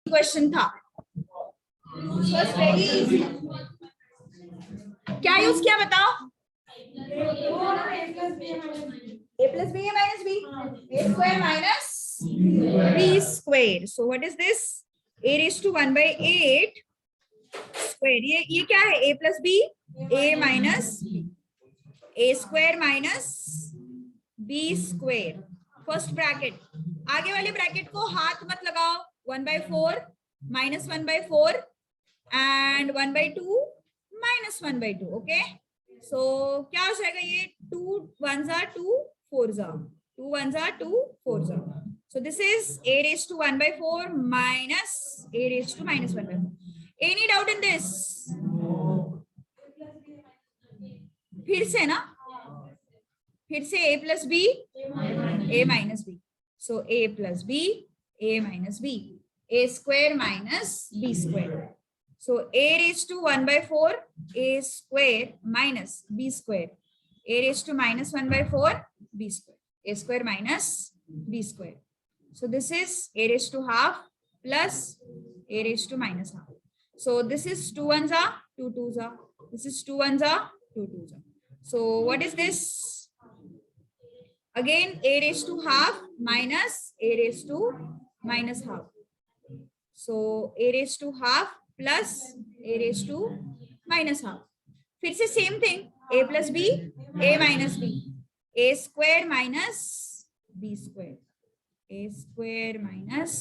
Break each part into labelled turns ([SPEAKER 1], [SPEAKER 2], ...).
[SPEAKER 1] Question था, very easy. क्या use किया बताओ? a plus b a minus b, a square minus b square. So what is this? a raised to 1 by 8 square. ये क्या है? a plus b, a minus a square minus b square. First bracket, आगे वाले bracket को हाथ मत लगाओ. 1/4 minus 1/4 and 1/2 minus 1/2. Okay, सो क्या हो जाएगा? ये 2 1s are 2 4s are 2 1s are 2 4s are. So this is a raised to 1/4 minus a raised to minus 1/4. Any doubt in this? फिर से ना, फिर से a plus b, a minus b. So a plus b, a minus b, a square minus b square. So a raised to 1/4 a square minus b square, a raised to minus 1/4 b square, a square minus b square. So this is a raised to half plus a raised to minus half. So this is 2 1s are 2 2s are, this is 2 1s are 2 2s are. So what is this? Again a raised to half minus a raised to minus half. So a raised to half plus a raised to minus half. फिर से same thing, a plus b, a minus b, a square minus b square, a square minus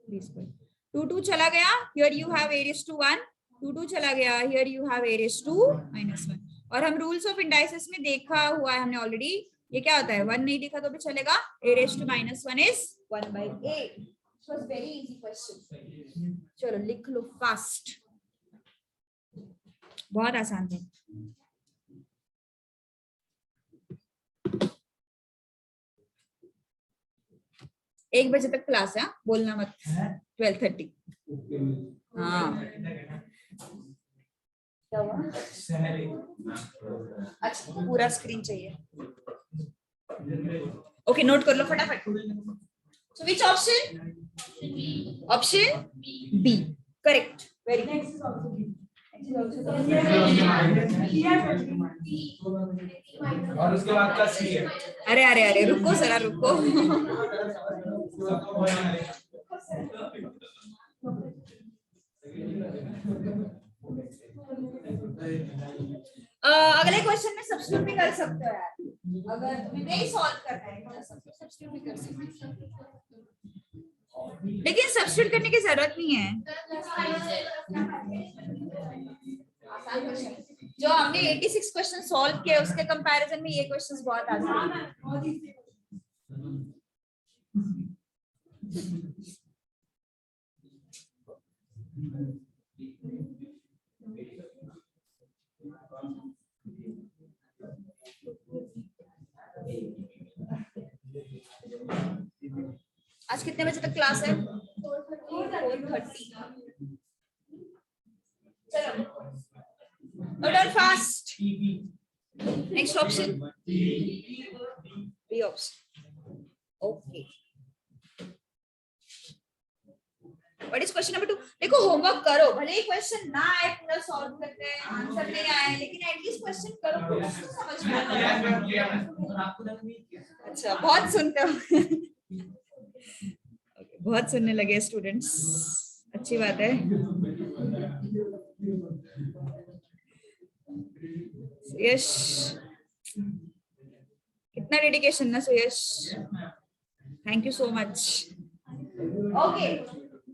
[SPEAKER 1] b square. 2 2 चला गया, here you have a raised to 1, 2 2 चला गया, here you have a raised to minus 1. और हम rules of indices में देखा हुआ है हमने ऑलरेडी. ये क्या होता है? 1 नहीं दिखा तो भी चलेगा. a raised to minus 1 is 1/8. So it's very easy question. चलो लिख लो फास्ट, बहुत आसान था. एक बजे तक क्लास है, बोलना मत. 12:30. हाँ अच्छा, पूरा स्क्रीन चाहिए. ओके, नोट कर लो फटाफट. So which option? Option B. Correct. Very good.
[SPEAKER 2] और उसके बाद का सी है.
[SPEAKER 1] अरे अरे अरे रुको जरा रुको. अगले क्वेश्चन में सब्स्टिट्यूट भी कर सकते हो यार. अगर तुम्हें नहीं सॉल्व करना है तो सब्स्टिट्यूट भी कर सकते हो, लेकिन सब्स्टिट्यूट करने की जरूरत नहीं है. आसान क्वेश्चन जो हमने 86 क्वेश्चन सॉल्व किए उसके कंपैरिजन में ये क्वेश्चंस बहुत आसान है. आज कितने बजे तक क्लास है? 4:30. चलो order fast. Next option B option. Okay, what is question number 2? देखो होमवर्क करो, भले ही क्वेश्चन ना आए पूरा सॉल्व करते हैं, आंसर नहीं आए, लेकिन एटलीस्ट क्वेश्चन करो, कुछ तो समझ में आता है. अच्छा, बहुत सुनते हो. बहुत सुनने लगे स्टूडेंट्स, अच्छी बात है. यश, कितना डेडिकेशन ना Suyash, thank you so much. Okay,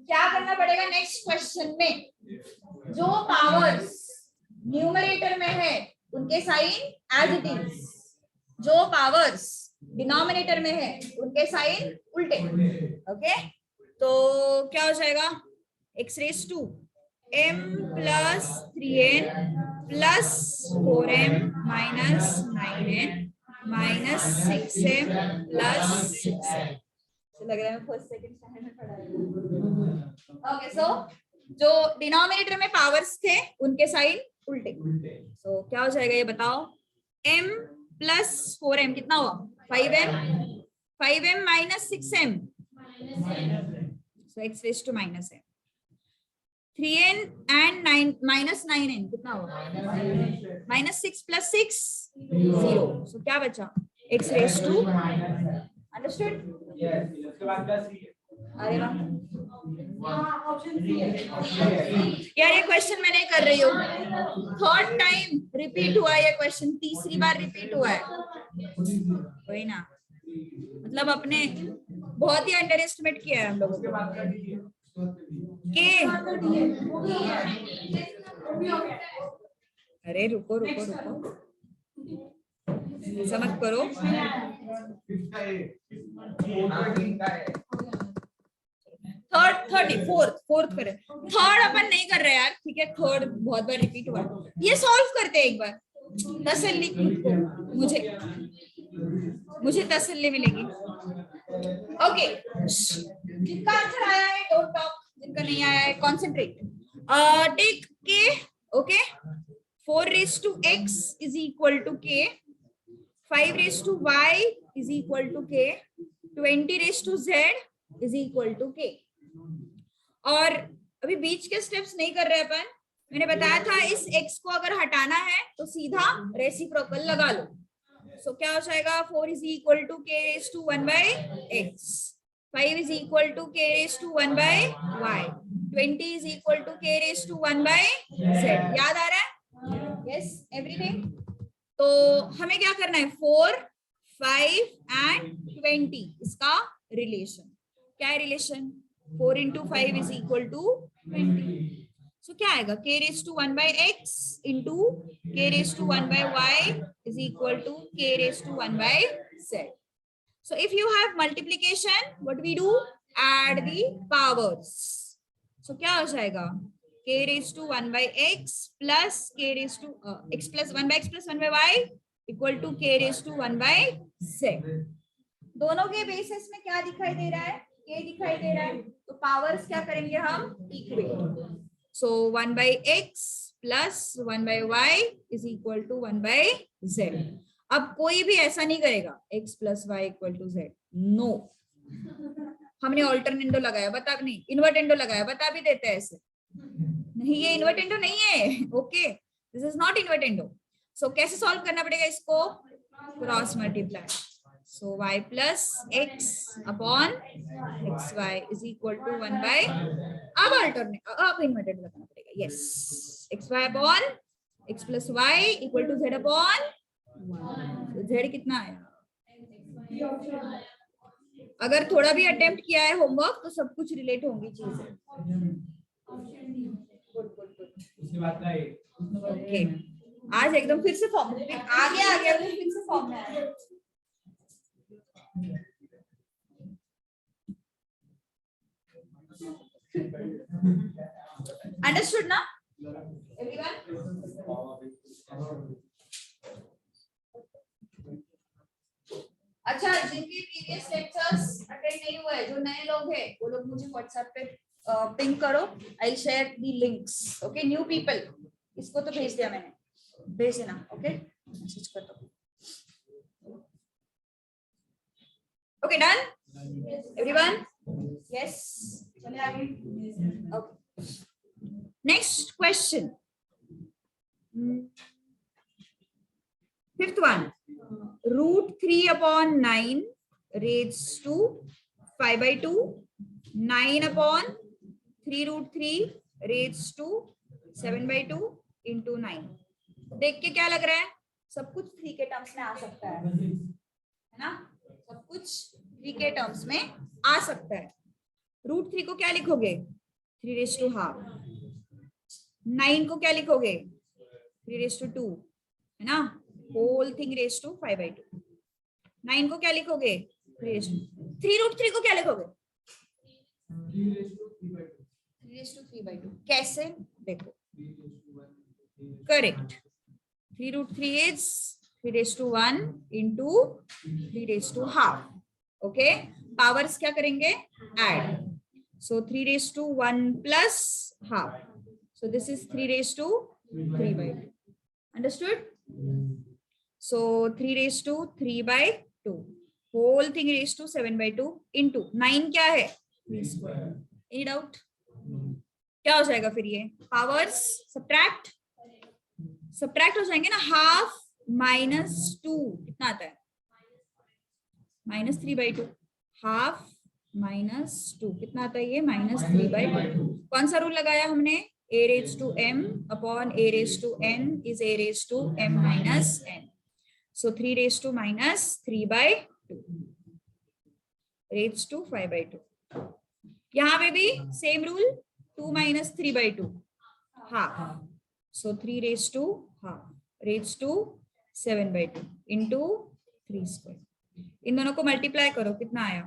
[SPEAKER 1] क्या करना पड़ेगा नेक्स्ट क्वेश्चन में? जो पावर्स न्यूमरेटर में है उनके साइन एज इट इज, जो पावर्स डिनोमिनेटर में है उनके साइन उल्टे. ओके, तो क्या हो जाएगा? x raised to m plus 3n plus 4m minus 9n minus 6m plus 6m. लग रहा है फर्स्ट सेकंड स्टैंडर्ड में पढ़ा है. ओके, सो जो डिनोमिनेटर में पावर्स थे उनके साइन उल्टे. सो क्या हो जाएगा ये बताओ? m plus 4m कितना हुआ? 5m, 5m minus 6m, so x raised to minus m. 3n and 9 minus 9n कितना होगा? -6 + 6 0. So क्या बचा? x raised to, understood?
[SPEAKER 2] Yes. उसके बाद क्या सी है?
[SPEAKER 1] अरे वाह यार, ये क्वेश्चन मैं नहीं कर रही हूँ. थर्ड टाइम रिपीट हुआ ये क्वेश्चन, तीसरी बार रिपीट हुआ है. वही ना, मतलब अपने बहुत ही अंडर एस्टिमेट किया है हम लोगों
[SPEAKER 2] उसके
[SPEAKER 1] को.
[SPEAKER 2] बाद क्या डी है?
[SPEAKER 1] के अरे रुको रुको रुको, ऐसा मत करो. थर्ड फोर्थ करें. थर्ड अपन नहीं कर रहे यार, ठीक है. थर्ड बहुत बार रिपीट हुआ, ये सॉल्व करते हैं एक बार. तसल्ली मुझे तसल्ली मिलेगी. ओके, जिनका आंसर आया है डोंट टॉक, जिनका नहीं आया है कॉन्सेंट्रेट. टेक के. Okay, 4 raised to x is equal to k, 5 raised to y is equal to k, 20 raised to z is equal to k. और अभी बीच के स्टेप्स नहीं कर रहे अपन. मैंने बताया था इस x को अगर हटाना है तो सीधा रेसिप्रोकल लगा लो. सो क्या हो जाएगा? 4 is equal to k raised to 1 by x, 5 is equal to k raised to 1 by y, 20 is equal to k raised to 1 by z. याद आ रहा है? Yes, everything. तो हमें क्या करना है? 4, 5 and 20 इसका रिलेशन क्या है? Relation 4 into 5 is equal to 20. So क्या आएगा? k raised to 1 by x into k raised to 1 by y is equal to k raised to 1 by z. So if you have multiplication, what we do? Add the powers. So क्या हो जाएगा? k raised to 1 by x plus k raised to x plus 1 by x plus 1 by y equal to k raised to 1 by z. दोनों के basis में क्या दिखाई दे रहा है? k दिखाई दे रहा है. तो पावर्स क्या करेंगे हम? Equate. So 1 by x plus 1 by y is equal to 1 by z. अब कोई भी ऐसा नहीं करेगा x plus y equal to z. No. हमने ऑल्टरनेंडो लगाया, बता भी नहीं. इन्वर्टेंडो लगाया, बता भी देते हैं ऐसे. नहीं, ये इन्वर्टेंडो नहीं है. Okay, this is not invertendo. So कैसे सॉल्व करना पड़ेगा इसको? Cross multiply. So y plus x upon xy is equal to 1 by, अब अल्टरनेट, अब इन्वर्टेड लगाना पड़ेगा. Yes, xy upon x plus y equal to z upon 1. z कितना आया? अगर थोड़ा भी अटेम्प्ट किया है होमवर्क तो सब कुछ रिलेट होंगी चीजें.
[SPEAKER 2] उसके बाद क्या है?
[SPEAKER 1] ओके, आज एकदम फिर से फॉर्म आगे आ गया, फिर से फॉर्म में आया. Understood ना everyone? अच्छा, जिनके प्रीवियस लेक्चर्स अटेंड नहीं हुए, जो नए लोग हैं, वो लोग मुझे व्हाट्सएप पे पिंग करो. I share the links. Okay, new people, इसको तो भेज दिया मैंने, भेज देना. ओके, मैसेज कर दो. Okay, done everyone? यस, चलिए आगे. Okay, next question, fifth one. √3 upon 9 raised to 5 by 2, 9 upon 3√3 raised to 7 by 2 into 9. देख के क्या लग रहा है? सब कुछ 3 के टर्म्स में आ सकता है ना? सब कुछ 3 के टर्म्स में आ सकता है. √3 को क्या लिखोगे? 3 raised to half. 9 को क्या लिखोगे? 3 raised to 2, है ना? Whole thing raise to 5 by 2. 9 को क्या लिखोगे? 3√3 को क्या लिखोगे? 3 raised to 3 by 2. कैसे? देखो, correct. 3√3 is 3 raised to 1 into 3 raised to half. Okay, powers क्या करेंगे? Add. So 3 raised to 1 plus half. So this is 3 raised to 3 by 2. Understood? So 3 raised to 3 by 2. Whole thing raised to 7 by 2 into 9 क्या है? 3 square. Any doubt? क्या हो जाएगा फिर ये powers subtract हो जाएंगे ना. हाफ -2 कितना आता है? -3/2. हाफ -2 कितना आता है ये? -3/2. कौन सा रूल लगाया हमने? a raised to m upon a raised to n is a raised to m minus n. So 3 raised to -3/2 raised to 5/2. यहाँ पे भी same rule 2 - 3/2 half. So 3 raised to half raised to 7/2 into 3 square. इन दोनों को multiply करो कितना आया?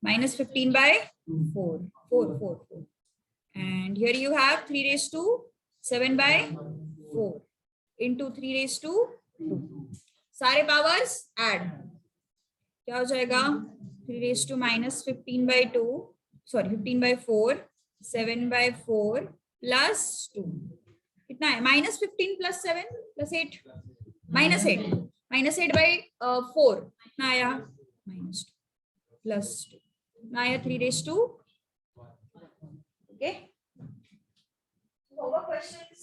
[SPEAKER 1] -15/4 4 and here you have 3 raised to 7/4 into 3 raised to 2. सारे powers add क्या हो जाएगा? 3 raised to -15/2 सॉरी 15/4 7/4 plus 2 कितना है? -15 plus 7 plus 8 -8 -8/4 कितना आया? -2 plus 2 कितना आया? 3 raised to. ओके होगा क्वेश्चंस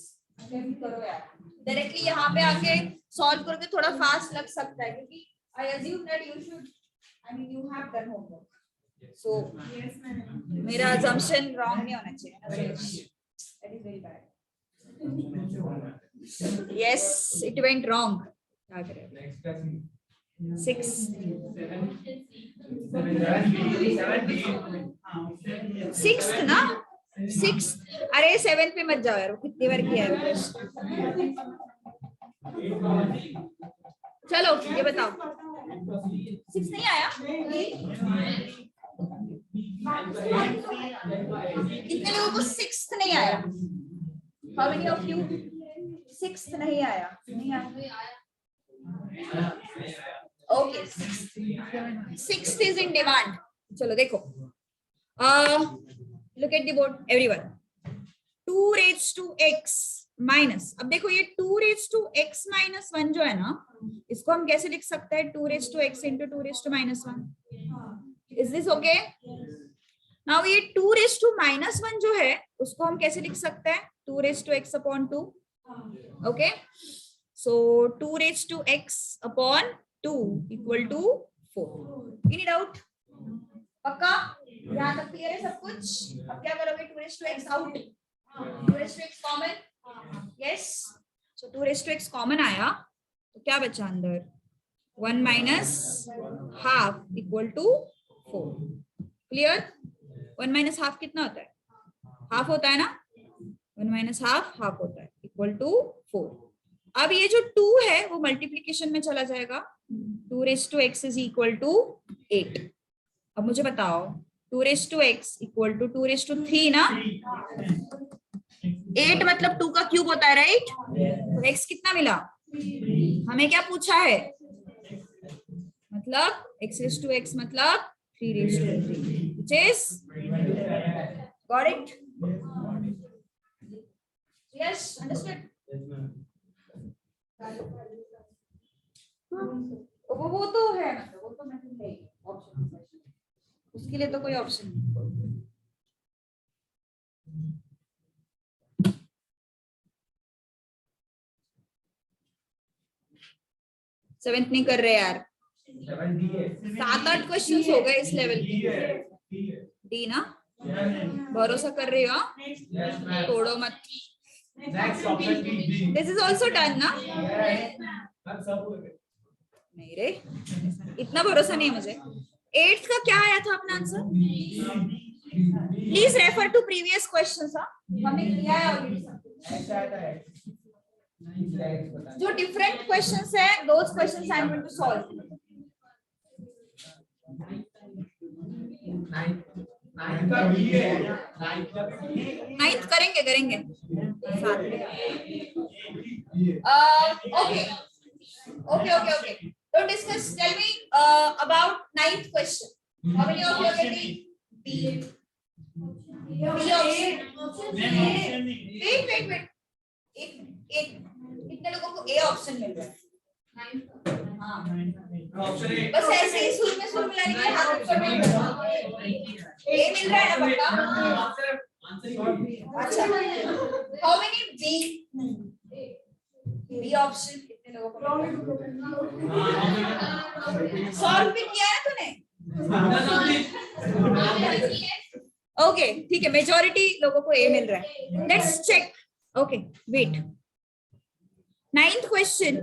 [SPEAKER 1] करो यार. डायरेक्टली यहाँ पे आके सॉल्व करोगे थोड़ा फास्ट लग सकता है क्योंकि I assume that you should you have done homework. So मेरा assumption रॉन्ग नहीं होना चाहिए. That is very bad. Yes it went wrong. क्या करें? 6 6th ना 6th. अरे 7th पे मत जाओ यार. वो कितनी बार किया है? चलो ये बताओ 6 नहीं आया? कितने लोगों को 6th नहीं आया? How many of you 6th नहीं आया? नहीं आया. Okay 6th is in demand. चलो देखो look at the board everyone. 2 raised to x minus. अब देखो ये 2 raised to x minus 1 जो है ना इसको हम कैसे लिख सकते हैं? 2 raised to x into 2 raised to -1. Is this okay? Now ये 2 raised to -1 जो है उसको हम कैसे लिख सकते हैं? 2 raised to x upon 2. Okay. So 2 raised to x upon 2 equal to 4. Any doubt? पक्का? यहाँ तक क्लियर है सब कुछ? अब क्या करोगे? 2 raised to x out. 2 raised to x common. Yes. So 2 raised to x common आया तो क्या बचा अंदर? 1 minus half equal to 4. Clear? 1 minus half कितना होता है? हाफ होता है ना? 1 minus half होता है equal to 4. अब ये जो 2 है वो मल्टीप्लीकेशन में चला जाएगा. 2 raised to x is equal to 8. अब मुझे बताओ 2 raised to x equal to 2 raised to 3 ना? 8 मतलब 2 का क्यूब होता है राइट? तो x कितना मिला? हमें क्या पूछा है? मतलब x raised to x मतलब 3 raised to 3 which is got it? Yes, understood? वो तो है मतलब वो तो मतलब है ऑप्शन. उसके लिए तो कोई ऑप्शन नहीं. सेवेंथ नहीं कर रहे यार. 7-8 क्वेश्चंस हो गए इस लेवल के. डी ना? भरोसा कर रही हो? तोड़ो मत. दिस इज ऑल्सो डन ना? नहीं रे इतना भरोसा नहीं है मुझे. 8th का क्या आया था अपना answer? Please refer to previous questions. हमने किया है ऑलरेडी. जो डिफरेंट क्वेश्चंस है those questions I am going to solve. Ninth करेंगे साथ में. Okay. Don't discuss. Tell me about 9th question. How many of you are getting B? B option. Wait. एक कितने लोगों को A ऑप्शन मिल रहा है? हाँ. बस ऐसे ही सुर मिलाने के लिए हाथ ऊपर नहीं करना. A मिल रहा है ना पक्का? अच्छा, how many B? B option कितने लोगों को? सॉल्व भी किया है तूने? ओके ठीक है, मेजॉरिटी लोगों को ए मिल रहा है. Let's check. Okay wait. 9th question.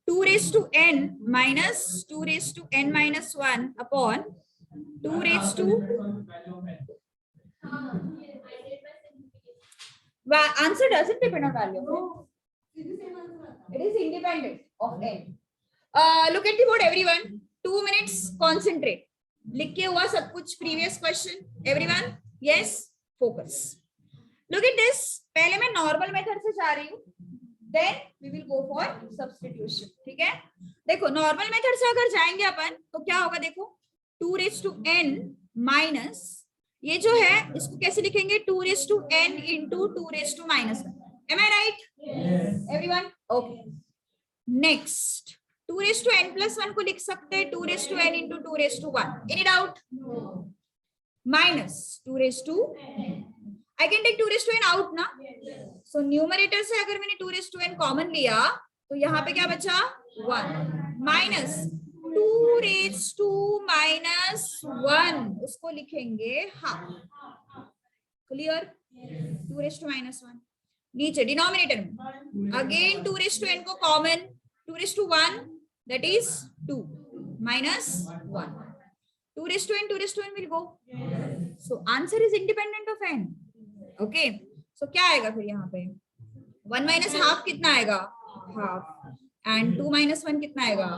[SPEAKER 1] 2 raised to n minus 2 raised to n minus 1 upon 2 raised to answer doesn't depend on value. It is independent of n. Look at the board everyone. 2 minutes concentrate. लिख के हुआ सब कुछ previous question. Everyone, yes, focus. Look at this. पहले मैं normal method से जा रही हूँ. Then we will go for substitution. ठीक है? देखो normal method से अगर जाएंगे अपन तो क्या होगा? देखो 2 raised to n minus ये जो है इसको कैसे लिखेंगे? 2 raised to n into 2 raised to minus 1. Am I right? Yes. Everyone? Okay. Next 2 raised to n plus 1 को लिख सकते हैं 2 raised to n into 2 raised to 1. Any doubt? No. Minus 2 raised to I can take 2 raised to n out ना? So numerator से अगर मैंने 2 raised to n common लिया तो यहाँ पे क्या बचा? 1 minus 2 raised to minus 1 उसको लिखेंगे half. Clear? 2 raised to minus 1. नीचे डिनोमिनेटर में अगेन 2 raised to n को common 2 raised to 1 that is 2 minus 1. 2 raised to n will go. So answer is independent of n. Okay. So क्या आएगा फिर यहाँ पे? 1 minus half कितना आएगा? Half. And 2 minus 1 कितना आएगा?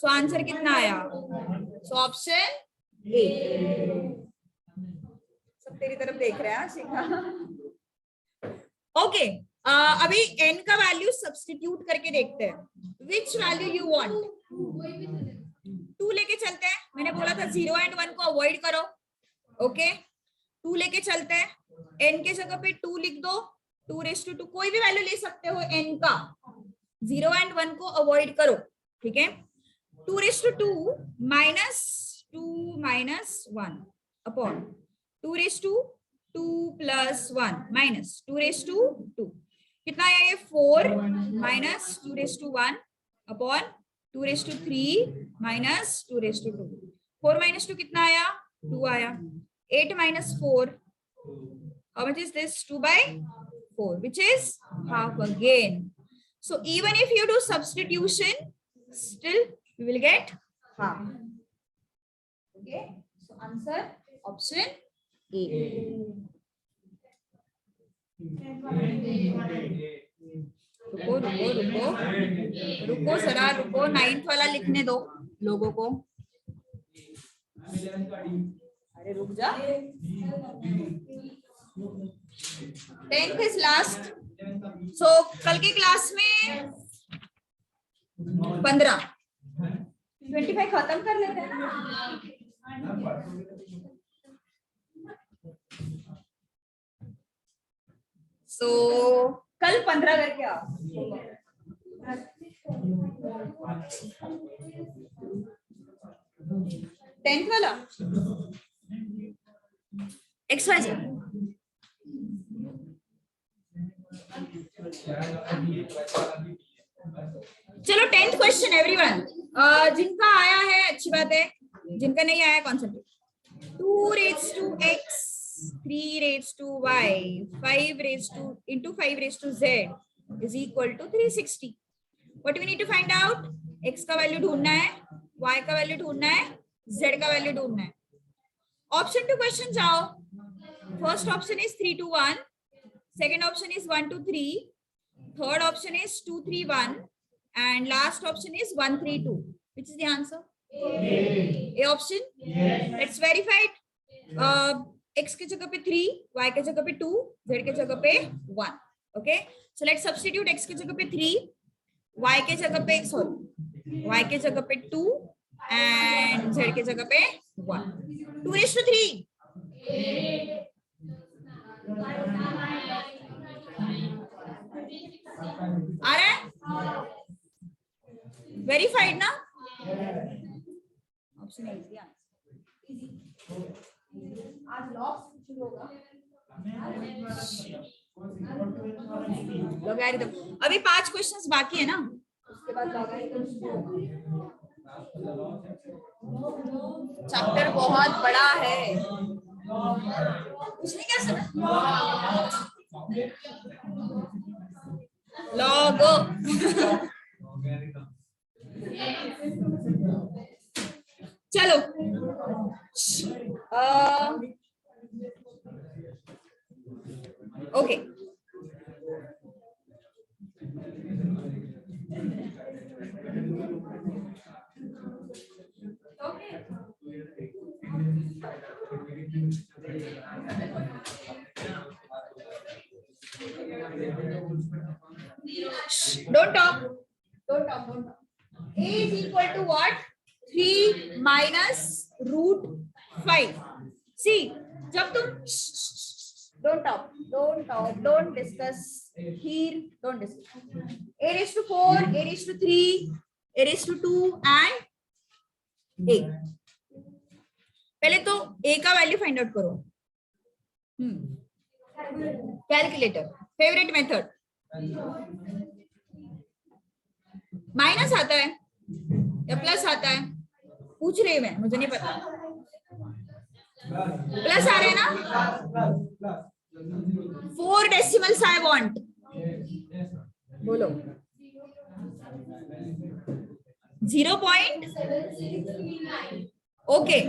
[SPEAKER 1] So answer कितना आया? So option A. सब तेरी तरफ देख रहे हैं शिखा. Okay. अभी n का वैल्यू सब्स्टिट्यूट करके देखते हैं. Which value you want? 2 लेके चलते हैं. मैंने बोला था 0 and 1 को अवॉइड करो. Okay. 2 लेके चलते हैं. n के जगह पे 2 लिख दो. 2 raised to 2 कोई भी वैल्यू ले सकते हो n का. 0 and 1 को अवॉइड करो. ठीक है. 2 raised to 2 minus 2 minus 1 upon 2 raised to 2 plus 1 minus 2 raised to 2. कितना आया ये? 4 minus 2 raised to 1 upon 2 raised to 3 minus 2 raised to 2. 4 minus 2 कितना आया? 2 आया. 8 minus 4. How much is this? 2 by 4, which is half again. So even if you do substitution, still you will get half. Okay. So answer option A. रुको रुको रुको रुको जरा रुको. 9th वाला लिखने दो लोगों को. अरे रुक जा. 10th is last. So कल की क्लास में 15 25 खत्म कर लेते हैं ना. So कल 15 करके आओ. 10th वाला XYZ. चलो 10th क्वेश्चन एवरीवन. जिनका आया है अच्छी बात है, जिनका नहीं आया concentrate. 2 raised to x 3 raised to y 5 raised to into 5 raised to z is equal to 360. What do we need to find out? x का वैल्यू ढूंढना है, y का वैल्यू ढूंढना है, z का वैल्यू ढूंढना है. ऑप्शन टू क्वेश्चन जाओ. First option is 3 to 1. Second option is 1 to 3. Third option is 2 3 1. And last option is 1 3 2. Which is the answer? A option? Yes. Let's verify it. X के जगह पे 3, Y के जगह पे 2, Z के जगह पे 1. Okay. So let's substitute X के जगह पे 3, Y के जगह पे Y के जगह पे 2 and Z के जगह पे 1. 2 raised to 3. आ रहा है? वेरीफाइड ना? Option easy. आज लॉस शुरू होगा. लॉगरिथम। अभी 5 क्वेश्चंस बाकी है ना, उसके बाद लॉगरिथम। चैप्टर बहुत बड़ा है, कुछ नहीं कह सकते। लॉग चलो okay don't talk, don't talk, don't talk. A is equal to what? 3 minus root 5. See, जब तुम don't talk, don't discuss here, don't discuss. A raised to 4, A raised to 3, A raised to 2 and A. पहले तो A का value find out करो। Calculator, favourite method. Minus आता है या plus आता है, पूछ रही मैं, मुझे नहीं पता। प्लस आ रहे हैं ना? 4 डेसिमल्स आई वांट, बोलो। 0.769। ओके,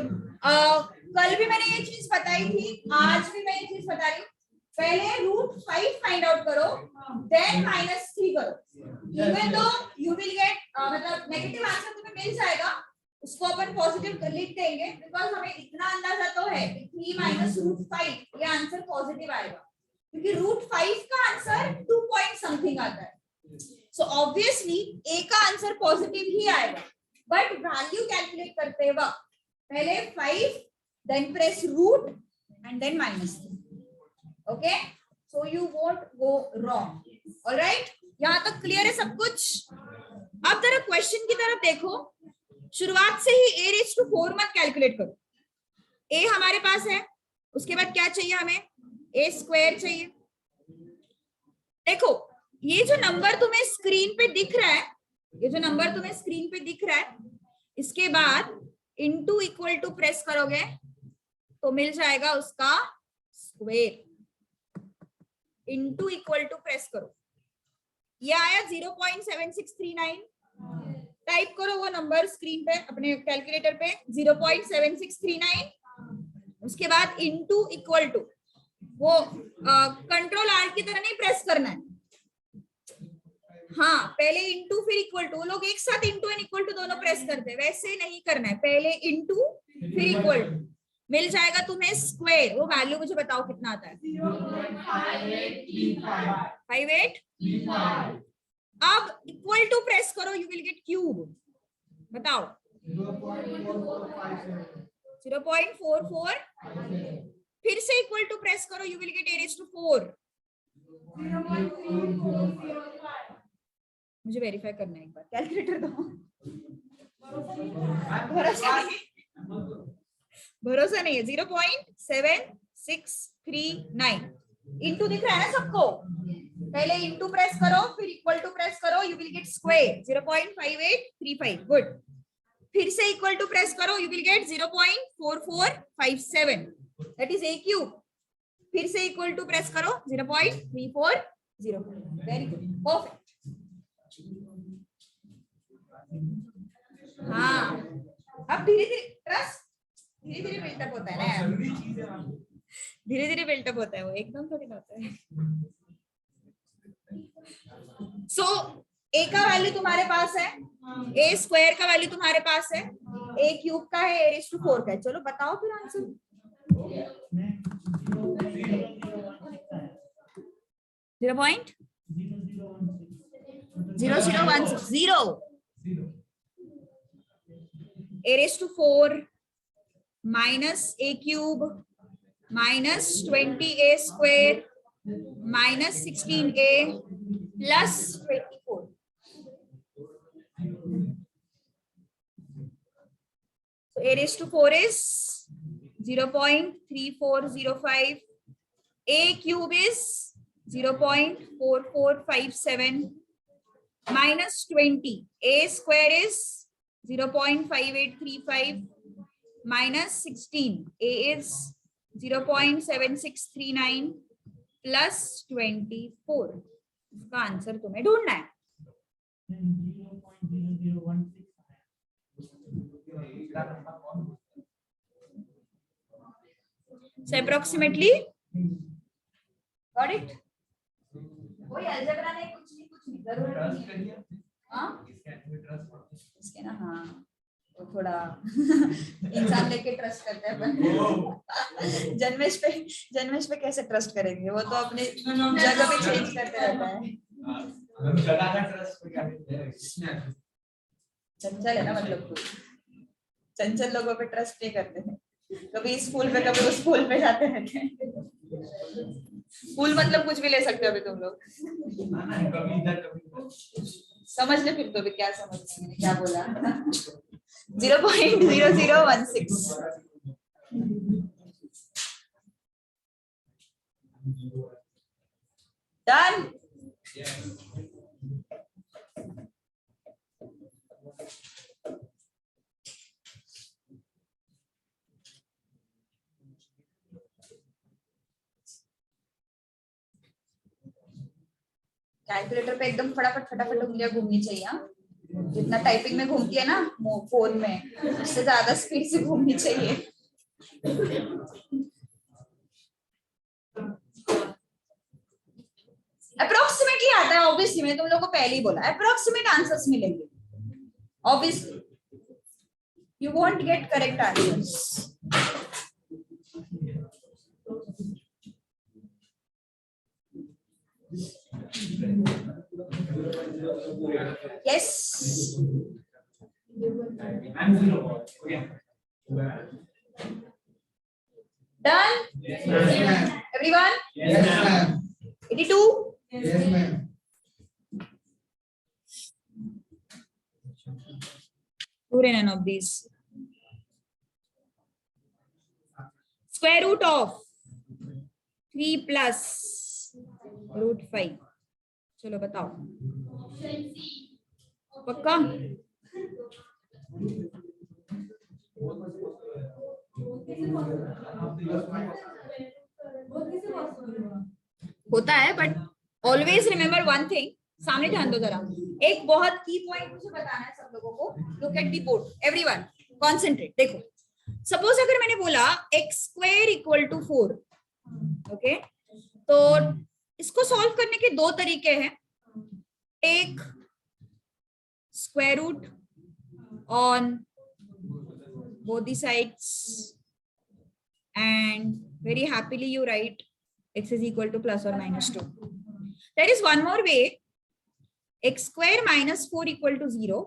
[SPEAKER 1] कल भी मैंने ये चीज बताई थी, आज भी मैं ये चीज बता रही हूँ। पहले √5 फाइंड आउट करो, देन -3 करो। Even though you will get, मतलब नेगेटिव आंसर तुम्हें मिल जाएगा, उसको अपन पॉजिटिव लिख देंगे, बिकॉज हमें इतना अंदाजा तो है कि 3 - √5 ये आंसर पॉजिटिव आएगा, क्योंकि √5 का आंसर 2 पॉइंट समथिंग आता है। सो ऑब्वियसली ए का आंसर पॉजिटिव ही आएगा, बट वैल्यू कैलकुलेट करते वक्त पहले 5, then press root and then -3। Okay, so you won't go wrong. Alright, यहां तक क्लियर है सब कुछ? अब जरा क्वेश्चन की तरफ देखो। शुरुआत से ही A raised to 4 मत कैलकुलेट करो। A हमारे पास है, उसके बाद क्या चाहिए हमें? A स्क्वायर चाहिए। देखो, ये जो नंबर तुम्हें स्क्रीन पे दिख रहा है, ये जो नंबर तुम्हें स्क्रीन पे दिख रहा है, इसके बाद इनटू इक्वल टू प्रेस करोगे तो मिल जाएगा उसका square. Into equal to press करो, ये आया 0.7639। टाइप करो वो नंबर स्क्रीन पे अपने कैलकुलेटर पे, 0.7639। उसके बाद इनटू इक्वल टू, वो कंट्रोल आर की तरह नहीं प्रेस करना है। हाँ, पहले इनटू फिर इक्वल टू, लोग एक साथ इनटू एंड इक्वल टू दोनों प्रेस करते हैं, वैसे नहीं करना है। पहले इनटू फिर इक्वल टू, मिल जाएगा तुम्हें स्क्वायर। वो वैल्यू मुझे बताओ कितना आता है? 5835। अब इक्वल टू प्रेस करो, यू विल गेट क्यूब। बताओ 0.44। फिर से इक्वल टू प्रेस करो, you will get A raised to 4। मुझे वेरीफाई करना है एक बार, कैलकुलेटर दो। भरोसा नहीं है। 0.7639 इंटू दिख रहा है ना सबको? पहले इंटू प्रेस करो, फिर इक्वल टू प्रेस करो, you will get square 0.5835। Good. फिर से इक्वल टू प्रेस करो, you will get 0.4457, that is A cube. फिर से इक्वल टू प्रेस करो, 0.3404। Very good, perfect. हाँ, अब धीरे धीरे ट्रस्ट धीरे धीरे बिल्टअप होता है ना, धीरे धीरे बिल्टअप होता है, वो एकदम थोड़ी ना होता है। सो A का वैल्यू तुम्हारे पास है, A स्क्वायर का वैल्यू तुम्हारे पास है, A क्यूब का है, A raised to 4 का है। चलो बताओ फिर answer. 0.00160। A raised to 4 minus A cube minus 20A square minus 16A plus 24. So A raised to 4 is 0.3405 A cube is 0.4457 minus 20. A square is 0.5835 minus 16. A is 0.7639 plus 24. इसका answer तुम्हें ढूंढना है.
[SPEAKER 2] 0.0016
[SPEAKER 1] So approximately, got it? कोई algebra नहीं, कुछ नहीं जरूरत नहीं है. हाँ इसके ना, हाँ तो थोड़ा इंसान लेके ट्रस्ट करते हैं अपन. जन्मेश पे कैसे ट्रस्ट करेंगे, वो तो अपने जगह पे चेंज करते रहता है. चंचल है ना, मतलब तू चंचल लोगों पे ट्रस्ट नहीं करते हैं. कभी इस स्कूल पे कभी उस स्कूल पे जाते रहते हैं. स्कूल मतलब कुछ भी ले सकते हो अभी तुम लोग. समझ ले फिर तो भी क्या समझ मैंने क्या बोला. 0.0016. Done. कैलकुलेटर पे एकदम फटाफट उंगलियां घूमनी चाहिए. जितना टाइपिंग में घूमती है ना फोन में, उससे ज्यादा स्पीड से घूमनी चाहिए. अप्रोक्सीमेटली आता है ऑब्वियसली, मैंने तुम लोगों को पहले ही बोला अप्रोक्सीमेट आंसर्स मिलेंगे. Obviously you won't get correct answers. Yes.
[SPEAKER 2] I'm 0. Okay.
[SPEAKER 1] Done.
[SPEAKER 2] Yes, ma'am.
[SPEAKER 1] Everyone.
[SPEAKER 2] Yes, ma'am.
[SPEAKER 1] 82.
[SPEAKER 2] Yes, ma'am.
[SPEAKER 1] Who ran none of these? Square root of 3 plus root 5. चलो बताओ पक्का. होता है but always remember one thing. सामने ध्यान दो जरा. एक बहुत की पॉइंट मुझे बताना है सब लोगों को. Look at the board everyone, concentrate. देखो सपोज अगर मैंने बोला x square equal to 4. Okay, तो इसको सॉल्व करने के दो तरीके हैं. Take square root on both the sides and very happily you write x is equal to plus or minus 2. There is one more way. X square minus 4 equal to 0.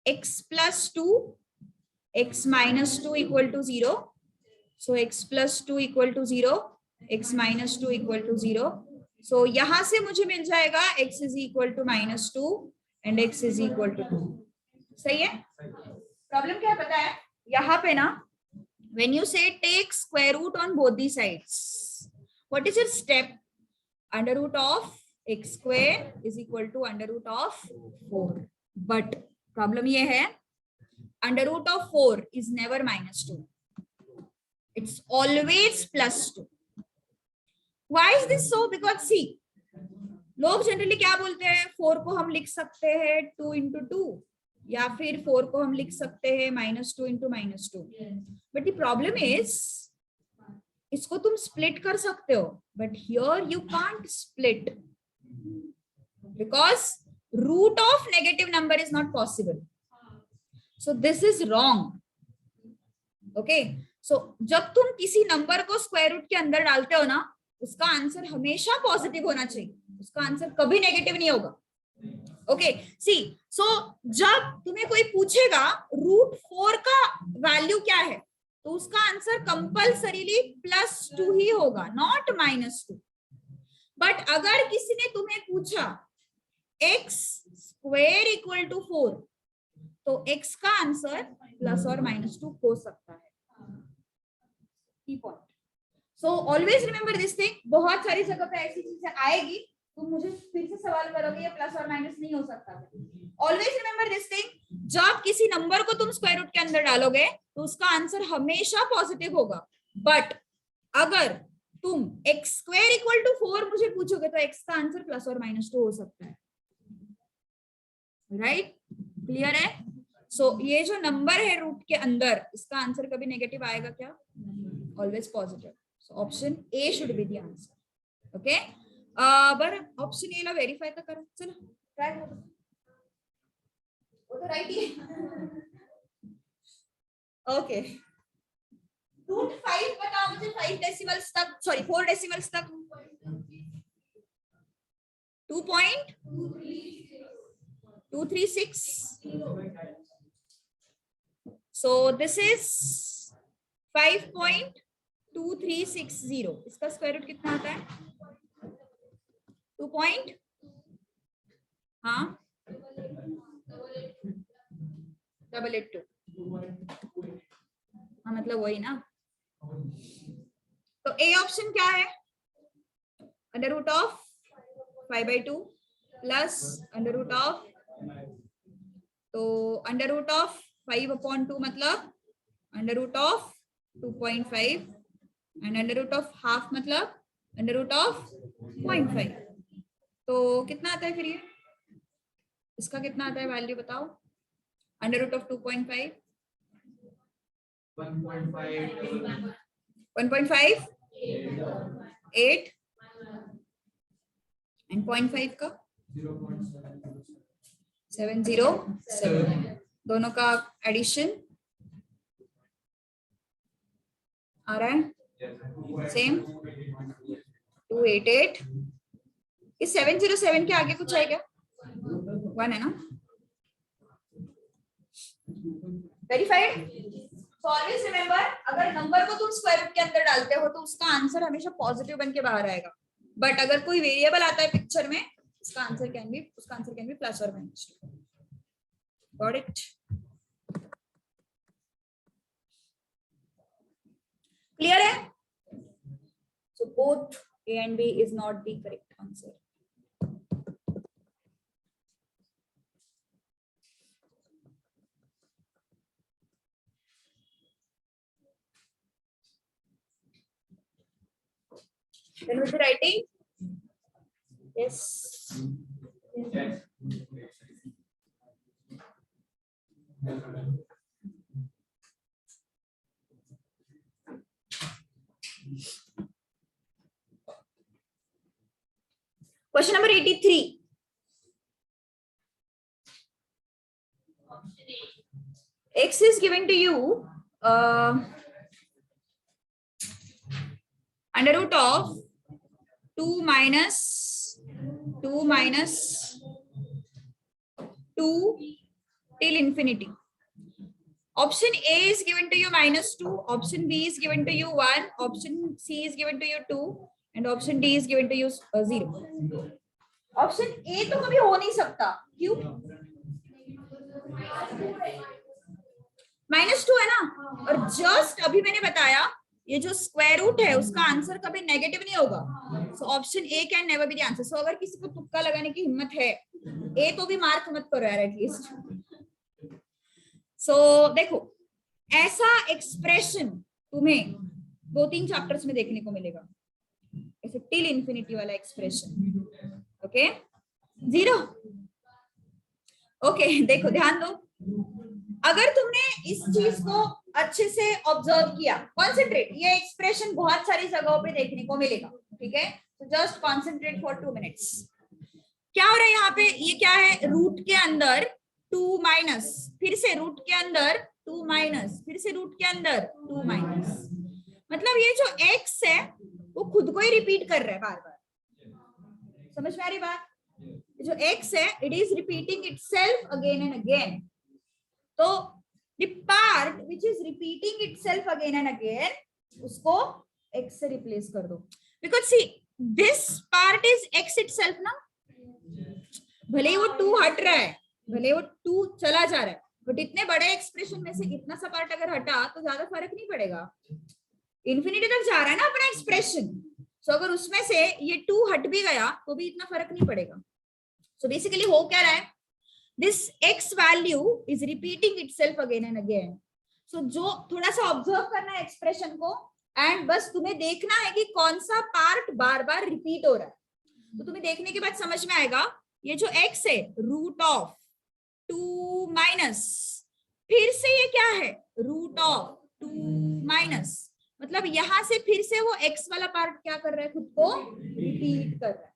[SPEAKER 1] X plus 2, x minus 2 equal to 0. So x plus 2 equal to 0, x minus 2 equal to 0. So यहाँ से मुझे मिल जाएगा x is equal to minus 2 and x is equal to 2. सही है. Problem क्या है पता है यहाँ पे ना, when you say take square root on both the sides, what is your step? Under root of x square is equal to under root of 4. But problem ये है, under root of 4 is never minus 2. It's always plus 2. Why is this so? Because see, लोग generally क्या बोलते हैं, 4 को हम लिख सकते हैं 2 into 2, या फिर 4 को हम लिख सकते हैं -2 into -2. But the problem is इसको तुम स्प्लिट कर सकते हो, but here you can't split because root of negative number is not possible. So this is wrong. Okay, so जब तुम किसी नंबर को स्क्वायर रूट के अंदर डालते हो ना, उसका आंसर हमेशा पॉजिटिव होना चाहिए. उसका आंसर कभी नेगेटिव नहीं होगा. ओके सी, सो जब तुम्हें कोई पूछेगा रूट 4 का वैल्यू क्या है, तो उसका आंसर कंपल्सरीली +2 ही होगा, नॉट -2. बट अगर किसी ने तुम्हें पूछा x स्क्वायर इक्वल टू 4, तो x का आंसर +or -2 हो सकता है. So always remember this thing, बहुत सारी जगह पे ऐसी चीजें आएगी तुम मुझे फिर से सवाल करोगे ये प्लस और माइनस नहीं हो सकता। ऑलवेज रिमेंबर दिस थिंग, जब किसी नंबर को तुम स्क्वायर रूट के अंदर डालोगे तो उसका आंसर हमेशा पॉजिटिव होगा, बट अगर तुम एक्स स्क्वायर इक्वल टू 4 मुझे पूछोगे तो एक्स का आंसर प्लस और माइनस 2 हो सकता है। राइट, क्लियर है? सो ये जो नंबर है रूट के अंदर, इसका आंसर कभी नेगेटिव आएगा क्या? Always positive. So option A should be the answer. Okay, बर ऑप्शन ए ला व्हेरीफाई तो करो, चलो ट्राय करो, वो तो राइट ही है। ओके, रूट 5 बताओ मुझे, 5 डेसिमल्स तक, सॉरी 4 डेसिमल्स तक 2.236। so this is 5.2360, इसका स्क्वायर रूट कितना आता है? 2 पॉइंट, हाँ 882, हाँ मतलब वही ना। तो ए ऑप्शन क्या है? Under root of 5/2 plus under root of, तो अंडर रूट ऑफ 5/2 मतलब under root of 2.5 and under root of half मतलब अंडर रूट ऑफ 0.5। तो कितना आता है फिर ये? इसका कितना आता है वैल्यू बताओ? अंडर रूट ऑफ 2.5 1.5 8 एंड 0.5 का 707, दोनों का एडिशन आ रहा है सेम 288। इस 707 के आगे कुछ है क्या? 1 है ना? वेरीफाइड। So always remember, अगर नंबर को तुम स्क्वायर रूट के अंदर डालते हो तो उसका आंसर हमेशा पॉजिटिव बन के बाहर आएगा, बट अगर कोई वेरिएबल आता है पिक्चर में उसका आंसर कैन बी प्लस और माइनस। Got it? क्लियर है? So both A and B is not the correct answer. Then we'll be writing yes. Question number 83. X is given to you under root of 2 minus 2 till infinity. Option A is given to you -2, option B is given to you 1, option C is given to you 2 and option D is given to you 0. Option A तो कभी हो नहीं सकता, क्यों? -2 है ना, और just अभी मैंने बताया ये जो स्क्वायर रूट है उसका आंसर कभी नेगेटिव नहीं होगा। So option A can never be the answer. So अगर किसी को तुक्का लगाने की हिम्मत है, ए तो भी मार्क मत करो यार एटलीस्ट। सो देखो, ऐसा एक्सप्रेशन तुम्हें 2-3 चैप्टर्स में देखने को मिलेगा, ऐसे टिल इंफिनिटी वाला एक्सप्रेशन। ओके 0। ओके देखो ध्यान दो, अगर तुमने इस चीज को अच्छे से ऑब्जर्व किया, कॉन्सेंट्रेट, ये एक्सप्रेशन बहुत सारी जगहों पे देखने को मिलेगा, ठीक है? तो जस्ट कॉन्सेंट्रेट फॉर 2 मिनट्स। क्या हो रहा है यहाँ पे? ये क्या है? रूट के अंदर 2 माइनस, फिर से रूट के अंदर 2 माइनस, फिर से रूट के अंदर 2 माइनस, मतलब ये जो x है वो खुद को ही रिपीट कर रहा है बार बार। समझ में आ रही बात? जो x है it is repeating itself again and again. तो the part which is repeating itself again and again, उसको x से रिप्लेस कर दो, because see this part is x itself ना, भले ही वो 2 हट रहा है, भले वो 2 चला जा रहा है, बट इतने बड़े एक्सप्रेशन में से इतना सा पार्ट अगर हटा तो ज्यादा फर्क नहीं पड़ेगा। इन्फिनिटी तक जा रहा है ना अपना एक्सप्रेशन। सो अगर उसमें से ये 2 हट भी गया तो भी इतना फर्क नहीं पड़ेगा। सो बेसिकली हो क्या रहा है, this x value is repeating itself again and again. So जो थोड़ा सा ऑब्जर्व करना है एक्सप्रेशन को, एंड बस तुम्हें देखना है कि कौन सा पार्ट बार बार रिपीट हो रहा है। तो तुम्हें देखने के बाद समझ में आएगा, ये जो x है रूट ऑफ 2 माइनस, फिर से ये क्या है रूट ऑफ 2 माइनस, मतलब यहां से फिर से वो x वाला पार्ट क्या कर रहा है, खुद को रिपीट कर रहा है।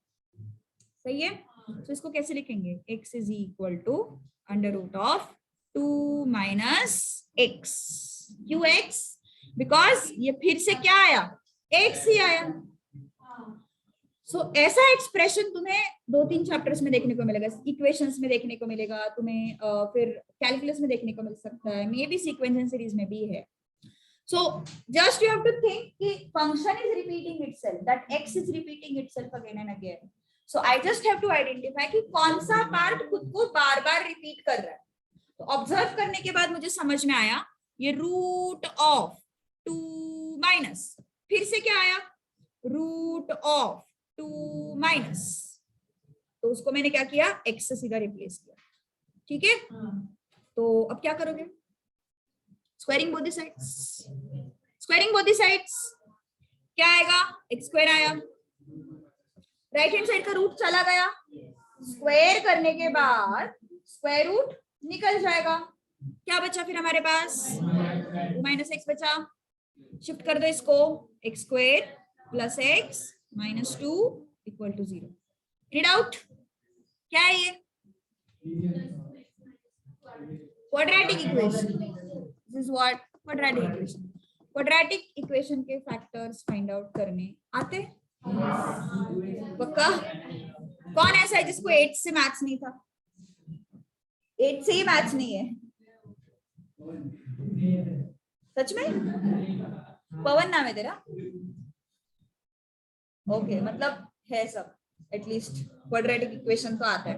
[SPEAKER 1] सही है। तो इसको कैसे लिखेंगे, x is equal to under root of 2 minus x। क्यों x? बिकॉज ये फिर से क्या आया, x ही आया। सो ऐसा एक्सप्रेशन तुम्हें 2-3 चैप्टर्स में देखने को मिलेगा, इक्वेशंस में देखने को मिलेगा तुम्हें, फिर कैलकुलस में देखने को मिल सकता है, may be sequence and series में भी है। So just you have to think कि function is repeating itself, that x is repeating itself again and again. So I just have to identify कि कौन सा पार्ट खुद को बार बार रिपीट कर रहा है। तो ऑब्जर्व करने के बाद मुझे समझ में आया ये रूट ऑफ 2 माइनस, फिर से क्या आया रूट ऑफ 2 माइनस, तो उसको मैंने क्या किया x से सीधा रिप्लेस किया। ठीक है, तो अब क्या करोगे, squaring both the sides. Squaring both the sides क्या आएगा, x स्क्वायर आया, राइट हैंड साइड का रूट चला गया, स्क्वायर करने के बाद स्क्वायर रूट निकल जाएगा, क्या बचा फिर हमारे पास 2 माइनस एक्स बचा। शिफ्ट कर दो इसको, x square plus x minus 2 equal to 0। Any doubt, क्या है ये quadratic equation. This is what quadratic equation. Quadratic equation के फैक्टर्स फाइंड आउट करने आते पक्का। कौन ऐसा है जिसको 8 से मैथ्स नहीं था, 8 से ही मैथ्स नहीं है सच में? पवन नाम है तेरा? ओके, मतलब है सब, एटलीस्ट क्वाड्रेटिक इक्वेशन तो आता है।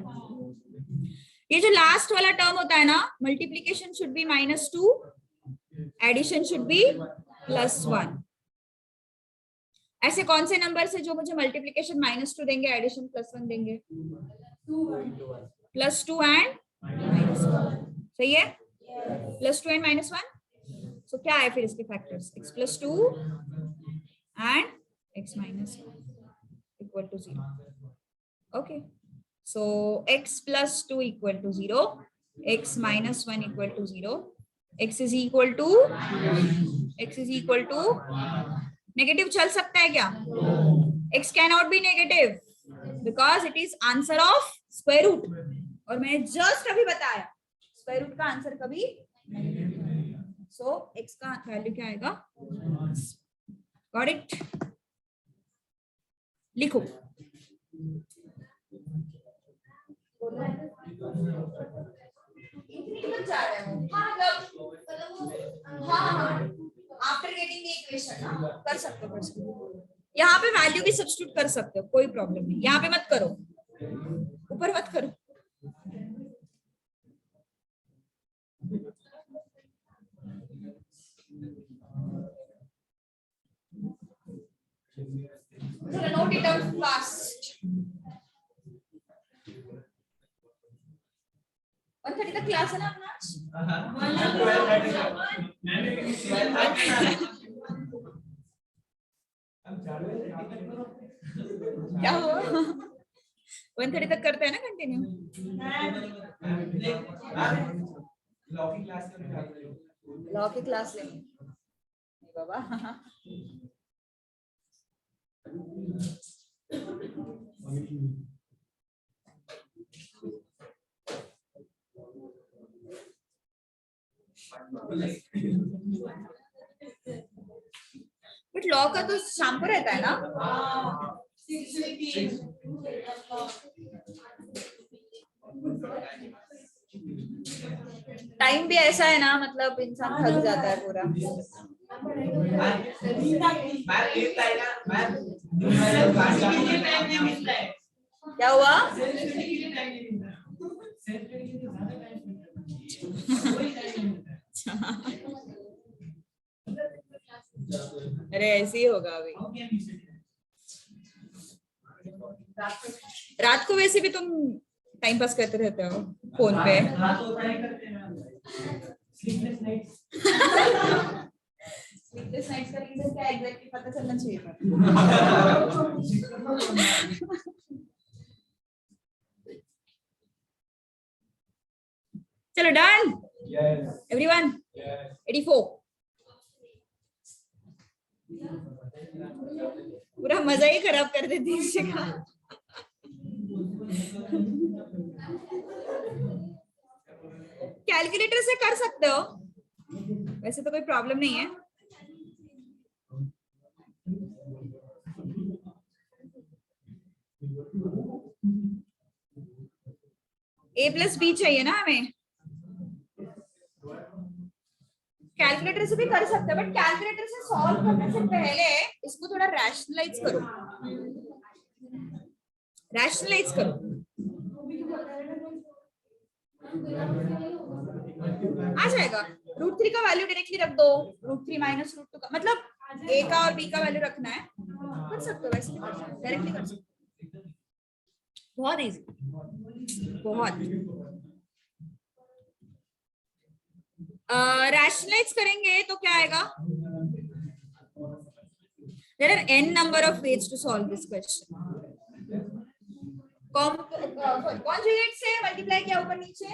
[SPEAKER 1] ये जो लास्ट वाला टर्म होता है ना, multiplication should be -2, addition should be +1। ऐसे कौन से नंबर से जो मुझे मल्टीप्लीकेशन -2 देंगे, एडिशन +1 देंगे? +2 एंड -1। सही है, +2 एंड -1। सो क्या है फिर इसके factors, x +2 and x -1 equal to 0। Okay, so x +2 equal to 0, x -1 equal to 0, x is equal to negative चल सकता है क्या? x can not be negative because it is answer of square root, और मैंने just अभी बताया square root का आंसर कभी नेगेटिव। सो x का वैल्यू क्या आएगा, गॉट इट, लिखो। आफ्टर गेटिंग द इक्वेशन कर सकते हो, यहाँ पे वैल्यू भी सब्स्टिट्यूट कर सकते हो, कोई प्रॉब्लम नहीं। यहाँ पे मत करो, ऊपर मत करो। Note it down fast. 1:30 तक क्लास है ना अपना? क्या हुआ? 1:30 तक करते हैं ना कंटिन्यू। लॉ की क्लास लेंगे बाबा। बट लॉ का तो शाम को रहता है ना? टाइम भी ऐसा है ना, मतलब इंसान थक जाता है पूरा। क्या हुआ? अरे ऐसे ही होगा अभी। रात को वैसे भी तुम टाइम पास करते रहते हो फोन पे। स्लीपलेस नाइट्स का रीजन क्या एग्जैक्टली पता चलना चाहिए था। चलो डन एवरीवन, 84। पूरा मजा ही खराब कर देती है इसका। कैलकुलेटर से कर सकते हो, वैसे तो कोई प्रॉब्लम नहीं है। a प्लस बी चाहिए ना हमें, कैलकुलेटर से भी कर सकते हैं, बट कैलकुलेटर से सॉल्व करने से पहले इसको थोड़ा रैशनलाइज करो, रैशनलाइज करो। आ जाएगा। √3 का वैल्यू डायरेक्टली रख दो, √3 माइनस √2 का, मतलब a का और b का वैल्यू रखना है, कर सकते हो, वैसे डायरेक्टली कर सकते हो। बहुत इजी, बहुत। रैशनलाइज करेंगे तो क्या आएगा? There are n number of ways to solve this question. Conjugate से मल्टीप्लाई किया ऊपर नीचे,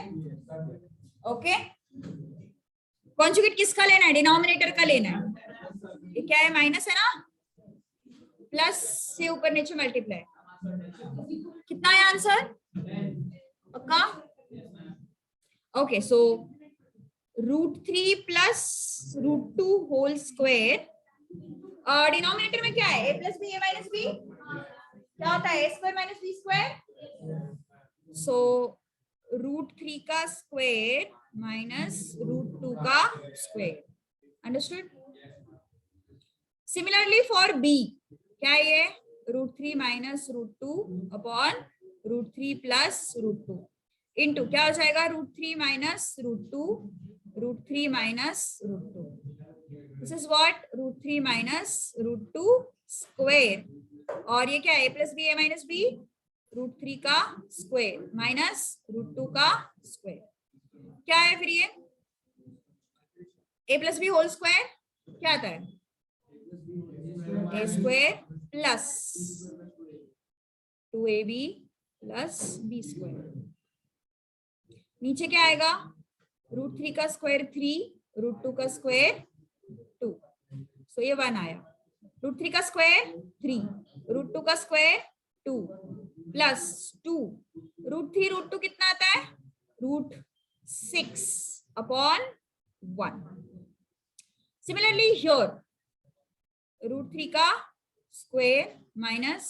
[SPEAKER 1] ओके। कॉन्जुगेट किसका लेना है? डिनोमिनेटर का लेना है। ये क्या है? माइनस है ना, प्लस से ऊपर नीचे मल्टीप्लाई। कितना है आंसर? पक्का? Okay, so √3 plus √2 whole square, denominator में क्या है? a plus B, a minus B, क्या होता है? a square minus B square, so √3 का स्क्वायर माइनस √2 का square. Understood? Similarly for b, क्या है ये? √3 माइनस √2 अपॉन √3 प्लस √2 इंटू क्या हो जाएगा? √3 minus √2, √3 minus √2। This is what? √3 minus √2 square, और ये क्या है? a plus B, a minus b, √3 का स्क्वायर माइनस √2 का स्क्वायर। क्या है फिर ये? a plus b whole square क्या आता है? a square plus 2ab plus b square. नीचे क्या आएगा? √3 का स्क्वायर 3, √2 का स्क्वायर 2, सो ये 1 आया। √3 का स्क्वायर 3, √2 का स्क्वायर 2 प्लस 2, √3 √2 कितना आता है? √6 अपॉन 1। सिमिलरली हियर √3 का square minus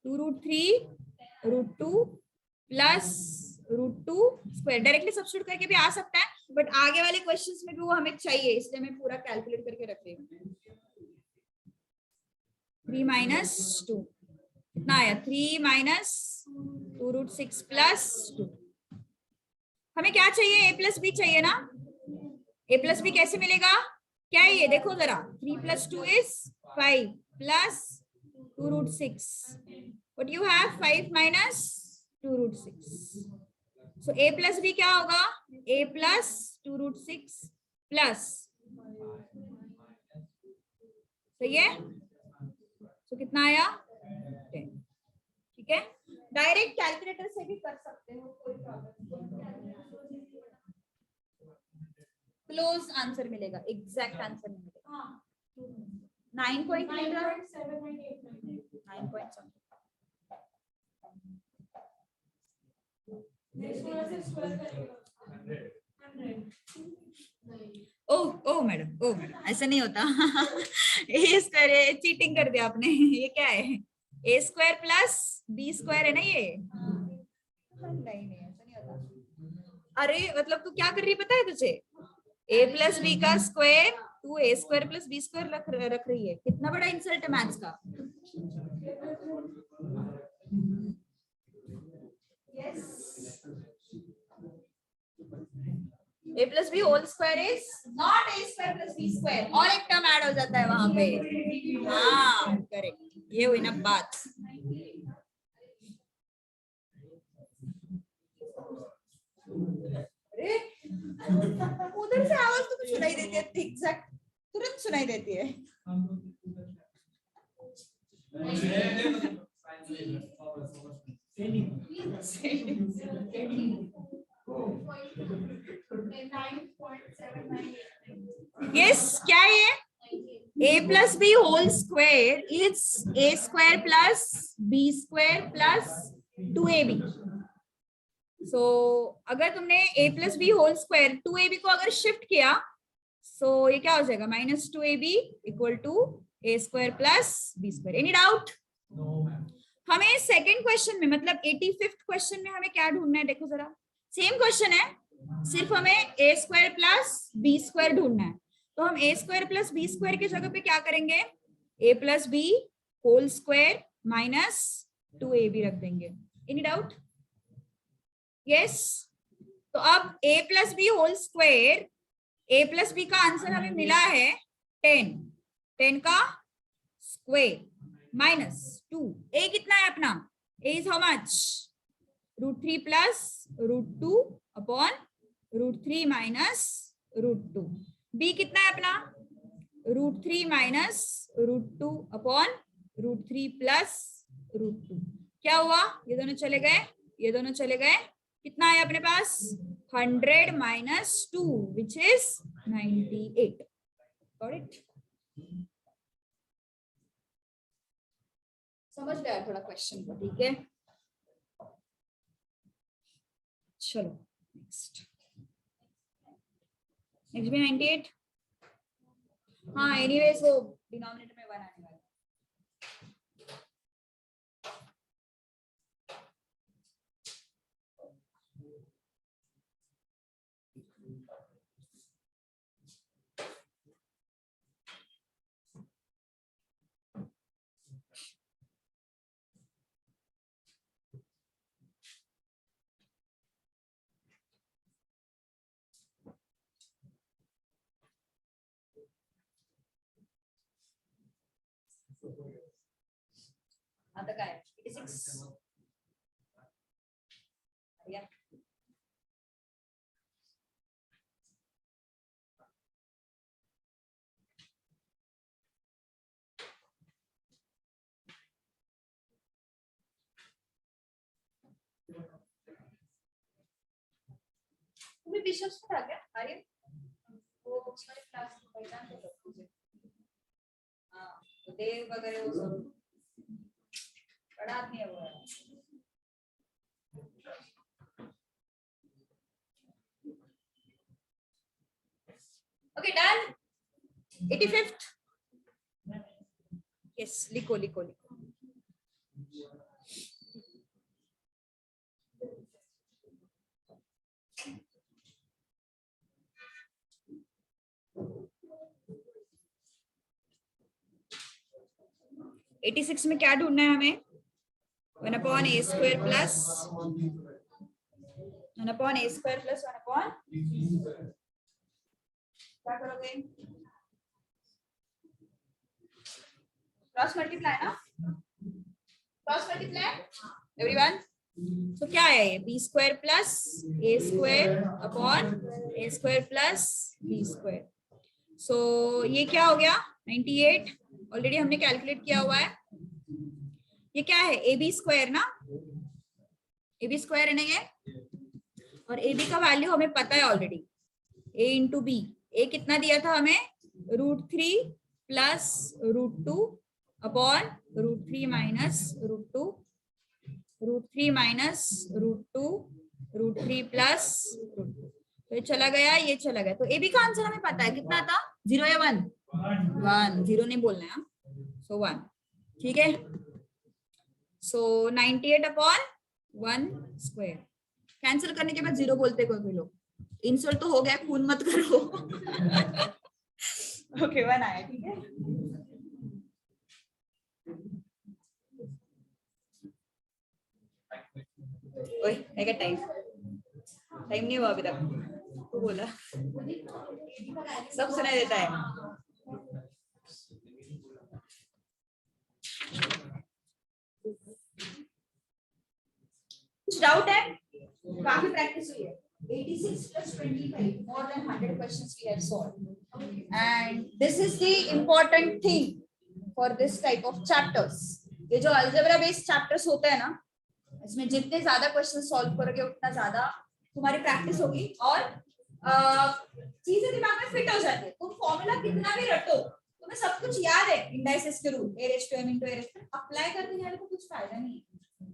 [SPEAKER 1] 2√3 √2 plus √2 square. Directly substitute करके भी आ सकता है, बट आगे वाले क्वेश्चंस में भी वो हमें चाहिए, इसलिए मैं पूरा कैलकुलेट करके रख रही हूँ। 3 माइनस 2 कितना आया? 3 माइनस 2√6 प्लस 2। हमें क्या चाहिए? a प्लस बी चाहिए ना। a प्लस बी कैसे मिलेगा? क्या है ये? देखो जरा, 3 plus 2 is 5 plus 2√6, but you have 5 minus 2√6, so a plus b क्या होगा? a प्लस 2√6 प्लस, सही है? तो कितना आया? 10। ठीक है, डायरेक्ट कैलकुलेटर से भी कर सकते हो, कोई प्रॉब्लम नहीं। क्लोज आंसर मिलेगा, एग्जैक्ट आंसर नहीं मिलेगा। 9 पॉइंट 9 पॉइंट ओ मैडम, ऐसा नहीं होता। ए स्क्वायर, चीटिंग कर दिया आपने। ये क्या है? a square plus b square है ना ये? नहीं ऐसा नहीं होता। अरे मतलब तू क्या कर रही पता है तुझे? a प्लस बी का स्क्वायर तू a square plus b square रख रही है। कितना बड़ा इंसल्ट है मैथ्स का। a plus b whole square is not a square plus b square, और एक टर्म ऐड हो जाता है वहां पे. हाँ करेक्ट, ये हुई ना बात. अरे उधर से आवाज तो कुछ सुनाई देती है, एग्जैक्ट तुरंत सुनाई देती है. यस, क्या है ये? a plus b whole square is a square plus b square plus 2ab. So अगर तुमने a plus b whole square 2ab को अगर शिफ्ट किया, सो ये क्या हो जाएगा? Minus 2ab equal to a square plus b square. Any doubt? हमें सेकंड क्वेश्चन में, मतलब 85th क्वेश्चन में हमें क्या ढूंढना है? देखो जरा, सेम क्वेश्चन है, सिर्फ हमें a square plus b square ढूंढना है. तो हम a square plus b square की जगह पे क्या करेंगे? a plus b whole square minus 2ab रख देंगे. Any doubt? यस. तो अब a plus b whole square, a plus b का आंसर हमें मिला है 10. 10 का स्क्वायर माइनस 2. a कितना है अपना? a is how much? √3 plus √2 upon √3 minus √2. b कितना है अपना? √3 माइनस √2 अपॉन √3 प्लस √2. क्या हुआ? ये दोनों चले गए, ये दोनों चले गए. कितना है अपने पास? 100 minus 2 which is 98. Got it? समझ गया थोड़ा क्वेश्चन को? ठीक है, चलो नेक्स्ट. नेक्स्ट भी 98. हाँ एनीवेज वो डिनोमिनेटर में 1 आने वाला. आता काय 86. या तुम्ही विश्वास करा क्या? अरे वो हमारे क्लास में पहचान कर सकते हैं. हाँ तो देव वगैरह वो सब बड़ा आदमी है वो. Okay done. 85th. यस, लिखो लिखो लिखो. एटी सिक्स में क्या ढूंढना है हमें? 1 upon a square plus 1 upon a square plus 1 upon, क्या करोगे? क्रॉस मल्टीप्लाई ना? Cross multiply everyone. तो क्या है ये? b square plus a square upon a square plus b square. So ये क्या हो गया? 98. ऑलरेडी हमने कैलकुलेट किया हुआ है. ये क्या है? ए बी स्क्वायर ना? ए बी स्क्वायर है ना ये. और ए बी का वैल्यू हमें पता है ऑलरेडी, a इंटू बी. ए कितना दिया था हमें? √3 plus √2 upon √3 minus √2, √3 minus √2, √3 plus √2. तो ये चला गया, ये चला गया. तो ए बी का आंसर हमें पता है. कितना था? 0 या 1? 1. 0 नहीं बोलना है. सो 1. ठीक है. सो 98 अपॉन 1 स्क्वायर. कैंसिल करने के बाद 0 बोलते कोई लोग. इंसल्ट तो हो गया, खून मत करो. ओके 1 आया. ठीक है. ओए टाइम नहीं हुआ अभी तक. को बोला, सब सुनाई देता है। कुछ डाउट है? काफी प्रैक्टिस हुई है। 86 plus 25, more than 100 questions we have solved, and this is the important thing for this type of chapters. ये जो अलजेब्रा बेस्ड चैप्टर्स होते हैं ना, इसमें जितने ज्यादा क्वेश्चन सॉल्व करोगे उतना ज्यादा तुम्हारी प्रैक्टिस होगी और चीजें दिमाग में फिट हो जाती है। तुम फॉर्मूला कितना भी रटो, तुम्हें सब कुछ याद है, इंडाइसेस के rule, a raised to m into a raised to, apply करने जाने को कुछ फायदा नहीं है।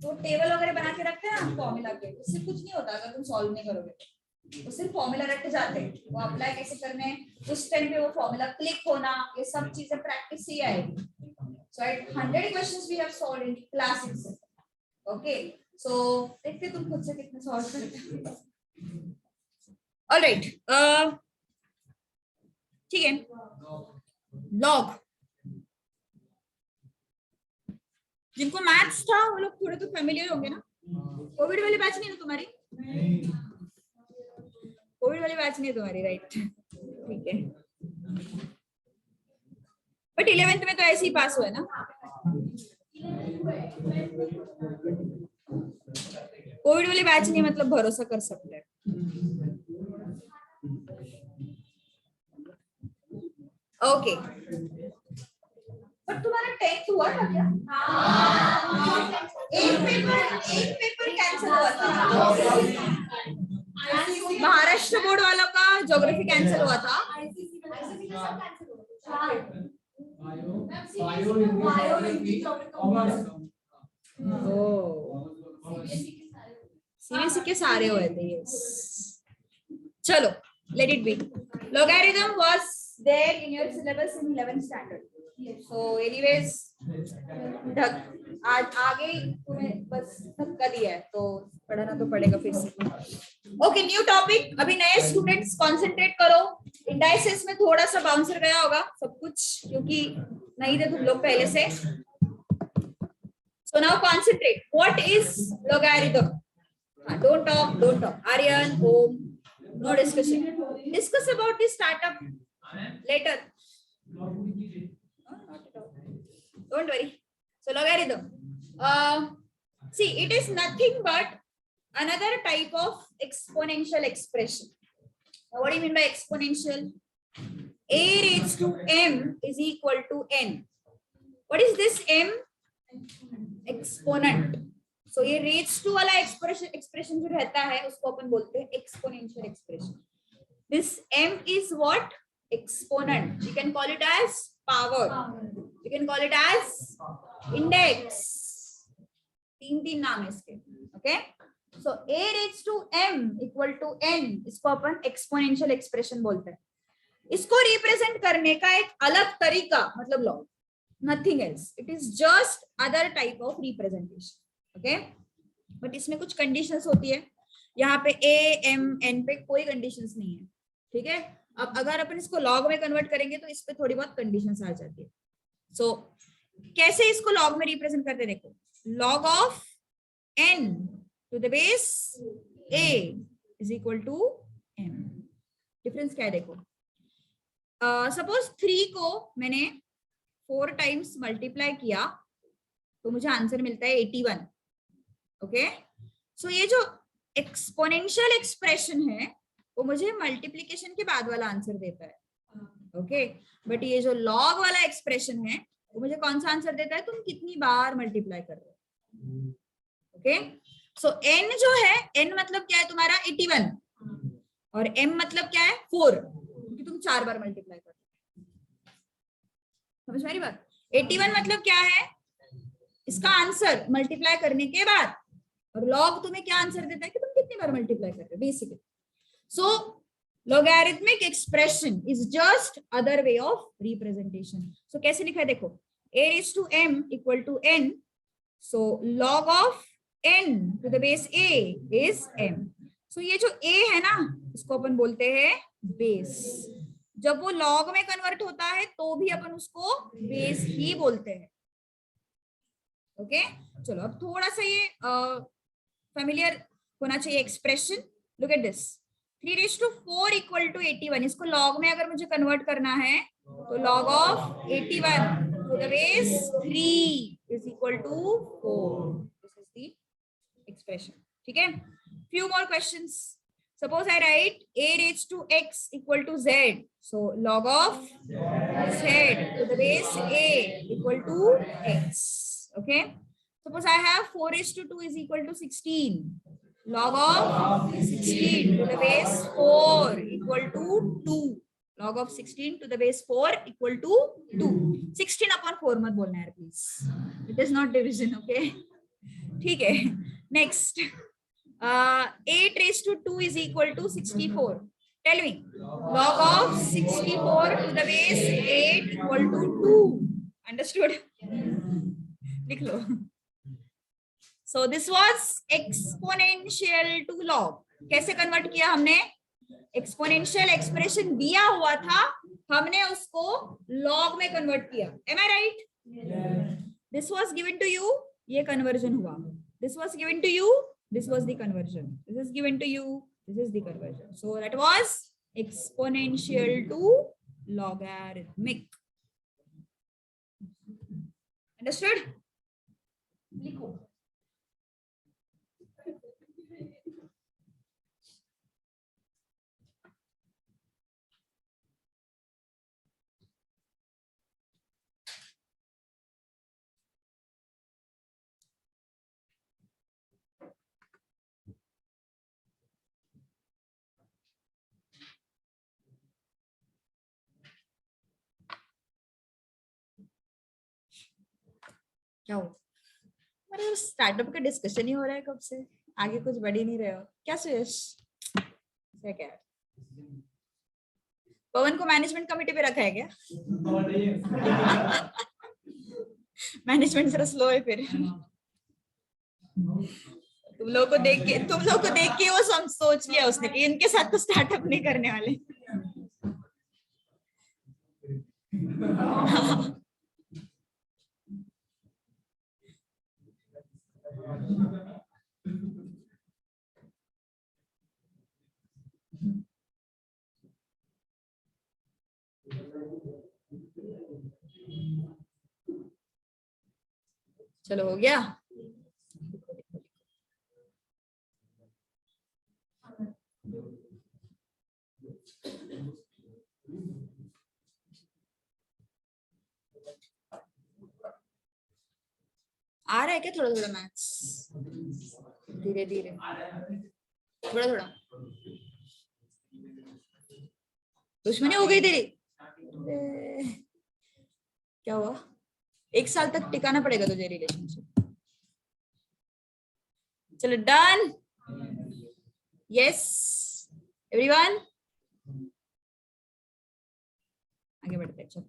[SPEAKER 1] तो टेबल वगैरह बना के रखते हैं ना फॉर्मूला के, उससे कुछ नहीं होता अगर तुम सॉल्व नहीं करोगे, तो सिर्फ फॉर्मूला रट जाते हैं। वो अप्लाई कैसे करने, उस टाइम पे वो फॉर्मूला क्लिक होना, ये सब चीजें प्रैक्टिस ही आएगी। So at 100 questions we have solved in class itself. Okay, so देखते तुम खुद से कितने सॉल्व करते हो। ऑलराइट, ठीक है। लॉग, जिनको मैथ्स था वो लोग थोड़े तो फेमिलियर होंगे ना। कोविड वाली बैच नहीं है तुम्हारी? कोविड वाली बैच नहीं है तुम्हारी, राइट? ठीक है, बट 11th में तो ऐसे ही पास हुआ है ना। कोविड वाली बैच नहीं, मतलब भरोसा कर सकते हैं। ओके, पर तुम्हारा 10th हुआ था क्या? एक पेपर कैंसिल हुआ था। महाराष्ट्र बोर्ड वालों का ज्योग्राफी कैंसिल हुआ था। सीबीएसई के सारे हुए थे। चलो, let it be. Logarithm was there in your syllabus in 11th standard. So anyways, आज आगे तुम्हें बस धक्का दिया है तो पढ़ना तो पड़ेगा फिर से। Okay, new topic. अभी नए स्टूडेंट्स कंसंट्रेट करो। इंडाइसेस में थोड़ा सा बाउंसर गया होगा सब कुछ, क्योंकि नहीं थे तुम लोग पहले से। So now concentrate. What is logarithm? Don't talk. Aryan, home, no discussion. Discuss about the startup later. Don't worry. So logarithm, see, it is nothing but another type of exponential expression. Now, what do you mean by exponential? A raised to m is equal to n. What is this m? Exponent. So ये raised to वाला expression जो रहता है उसको अपन बोलते हैं exponential expression. This m is what? Exponent. You can call it as power. You can call it as index. तीन नाम है इसके। Okay? So a raised to m equal to n, इसको अपन exponential expression बोलते हैं। इसको रिप्रेजेंट करने का एक अलग तरीका, मतलब log, nothing else. It is just other type of representation. Okay? But इसमें कुछ conditions होती है। यहाँ पे a, m, n पे कोई conditions नहीं है। ठीक है? अब अगर अपन इसको लॉग में कन्वर्ट करेंगे तो इस पे थोड़ी बहुत कंडीशंस आ जाती है। सो कैसे इसको लॉग में रिप्रेजेंट करते हैं, देखो, log of n to the base a is equal to m। Difference क्या है देखो, सपोज 3 को मैंने 4 टाइम्स मल्टीप्लाई किया तो मुझे आंसर मिलता है 81। ओके, सो ये जो एक्सपोनेंशियल एक्सप्रेशन है वो मुझे मल्टीप्लिकेशन के बाद वाला आंसर देता है। ओके, बट ये जो लॉग वाला एक्सप्रेशन है वो मुझे कौन सा आंसर देता है, तुम कितनी बार मल्टीप्लाई कर रहे हो। ओके, सो n जो है, n मतलब क्या है तुम्हारा 81 और m मतलब क्या है 4, क्योंकि तुम 4 बार मल्टीप्लाई कर रहे हो। समझ में आ रही बात? 81 मतलब क्या है, इसका आंसर मल्टीप्लाई करने के बाद, और लॉग तुम्हें क्या आंसर देता है कि तुम कितनी बार मल्टीप्लाई कर रहे हो basically. So logarithmic expression is just other way of representation. So कैसे लिखा है देखो, a raised to m equal to n. So log of n to the base a is m. So ये जो a है ना, इसको अपन बोलते हैं बेस। जब वो log में कन्वर्ट होता है तो भी अपन उसको बेस ही बोलते हैं। ओके, चलो अब थोड़ा सा ये फेमिलियर होना चाहिए expression. Look at this, 3/4 equal to 81। इसको लॉग में अगर मुझे कन्वर्ट करना है तो log of 81 to the base 3 is equal to 4. This is the expression. ठीक है? Few more questions. Suppose I write a raised to x equal to z. So log of z to the base a equal to x. Okay. Suppose I have 4 raised to 2 is equal to 16. Log of 16 to the base 4 equal to 2. Log of 16 to the base 4 equal to 2. 16 upon 4 मत बोलना यार please. It is not division. Okay. ठीक है. Next. 8 raised to 2 is equal to 64. Tell me. Log of 64 to the base 8 equal to 2. Understood? लिख लो. So this was exponential to log. कैसे convert किया हमने? Exponential expression दिया हुआ था, हमने उसको लॉग में कन्वर्ट किया. Am I right? This was given to you. ये कन्वर्जन हुआ. This was given to you. This was the conversion. This is given to you. This is the conversion. So that was exponential to logarithmic. Understood? लिखो. क्या हो? अरे startup का discussion ही हो रहा है कब से, आगे कुछ बढ़ ही नहीं रहे हो क्या सुयश? क्या पवन को मैनेजमेंट कमेटी पे रखा है क्या? मैनेजमेंट जरा स्लो है फिर. तुम लोग को देख के वो सब सोच लिया उसने कि इनके साथ तो स्टार्टअप नहीं करने वाले. चलो हो गया. आ रहा है क्या थोड़ा थोड़ा मैथ्स? धीरे धीरे थोड़ा थोड़ा. दुश्मनी हो गई तेरी? क्या हुआ? 1 साल तक टिकाना पड़ेगा तुझे रिलेशनशिप. चलो डन. यस एवरीवन आगे बढ़ते हैं. चलो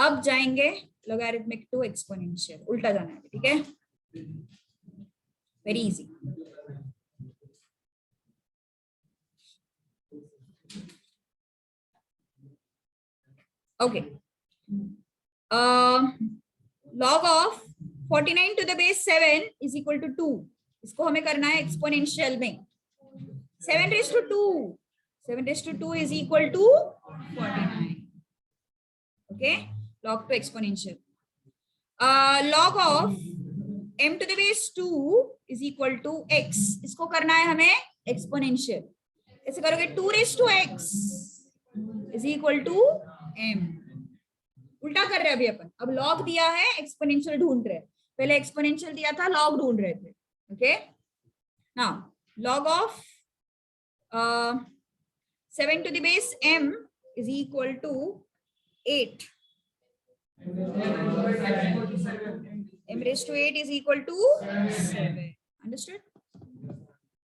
[SPEAKER 1] अब जाएंगे लॉगरिथमिक टू एक्सपोनेंशियल. उल्टा जाना है. ठीक है? Very easy. Okay. log of 49 to the base 7 is equal to 2. इसको हमें करना है एक्सपोनेंशियल में. 7 raised to 2. 7 raised to 2 is equal to 49. Okay. Log to exponential. Log of m to the base 2 is equal to x. इसको करना है हमें exponential. कैसे करोगे? 2 raised to x is equal to m. उल्टा कर रहे हैं अभी अपन. अब लॉग दिया है, एक्सपोनेंशियल ढूंढ रहे हैं. पहले एक्सपोनेंशियल दिया था, लॉग ढूंढ रहे थे. Okay. Now log of 7 to the base m is equal to 8. m raised to 8 is equal to 7. Understood?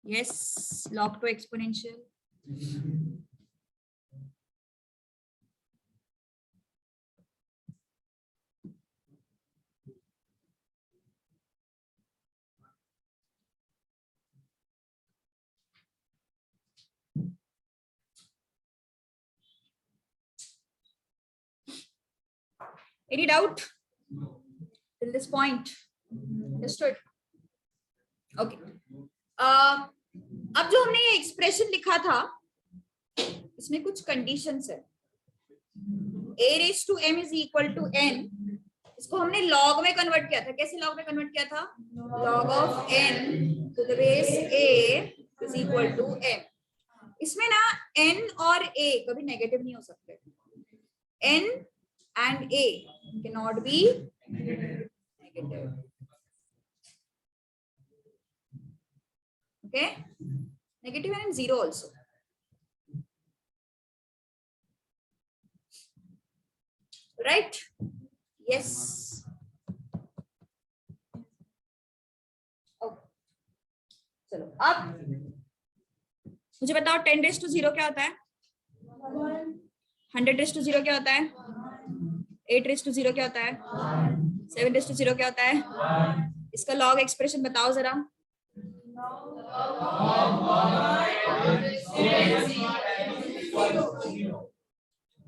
[SPEAKER 1] Yes. Log to exponential. Any doubt till this point? Understood? Okay. अब जो हमने ये expression लिखा था, इसमें कुछ कंडीशंस है। a raised to m is equal to n, इसको हमने log में कन्वर्ट किया था। कैसे log में कन्वर्ट किया था? log of n to the base a is equal to m। इसमें ना n और a कभी नेगेटिव नहीं हो सकते। n and a cannot be negative। Okay, negative and zero also। Right? Yes। Okay। चलो अब मुझे बताओ 10 raised to 0 क्या होता है? 100 raised to 0 क्या होता है? 8 raised to 0 क्या होता है? 7 raised to 0 क्या होता है? इसका log एक्सप्रेशन बताओ जरा।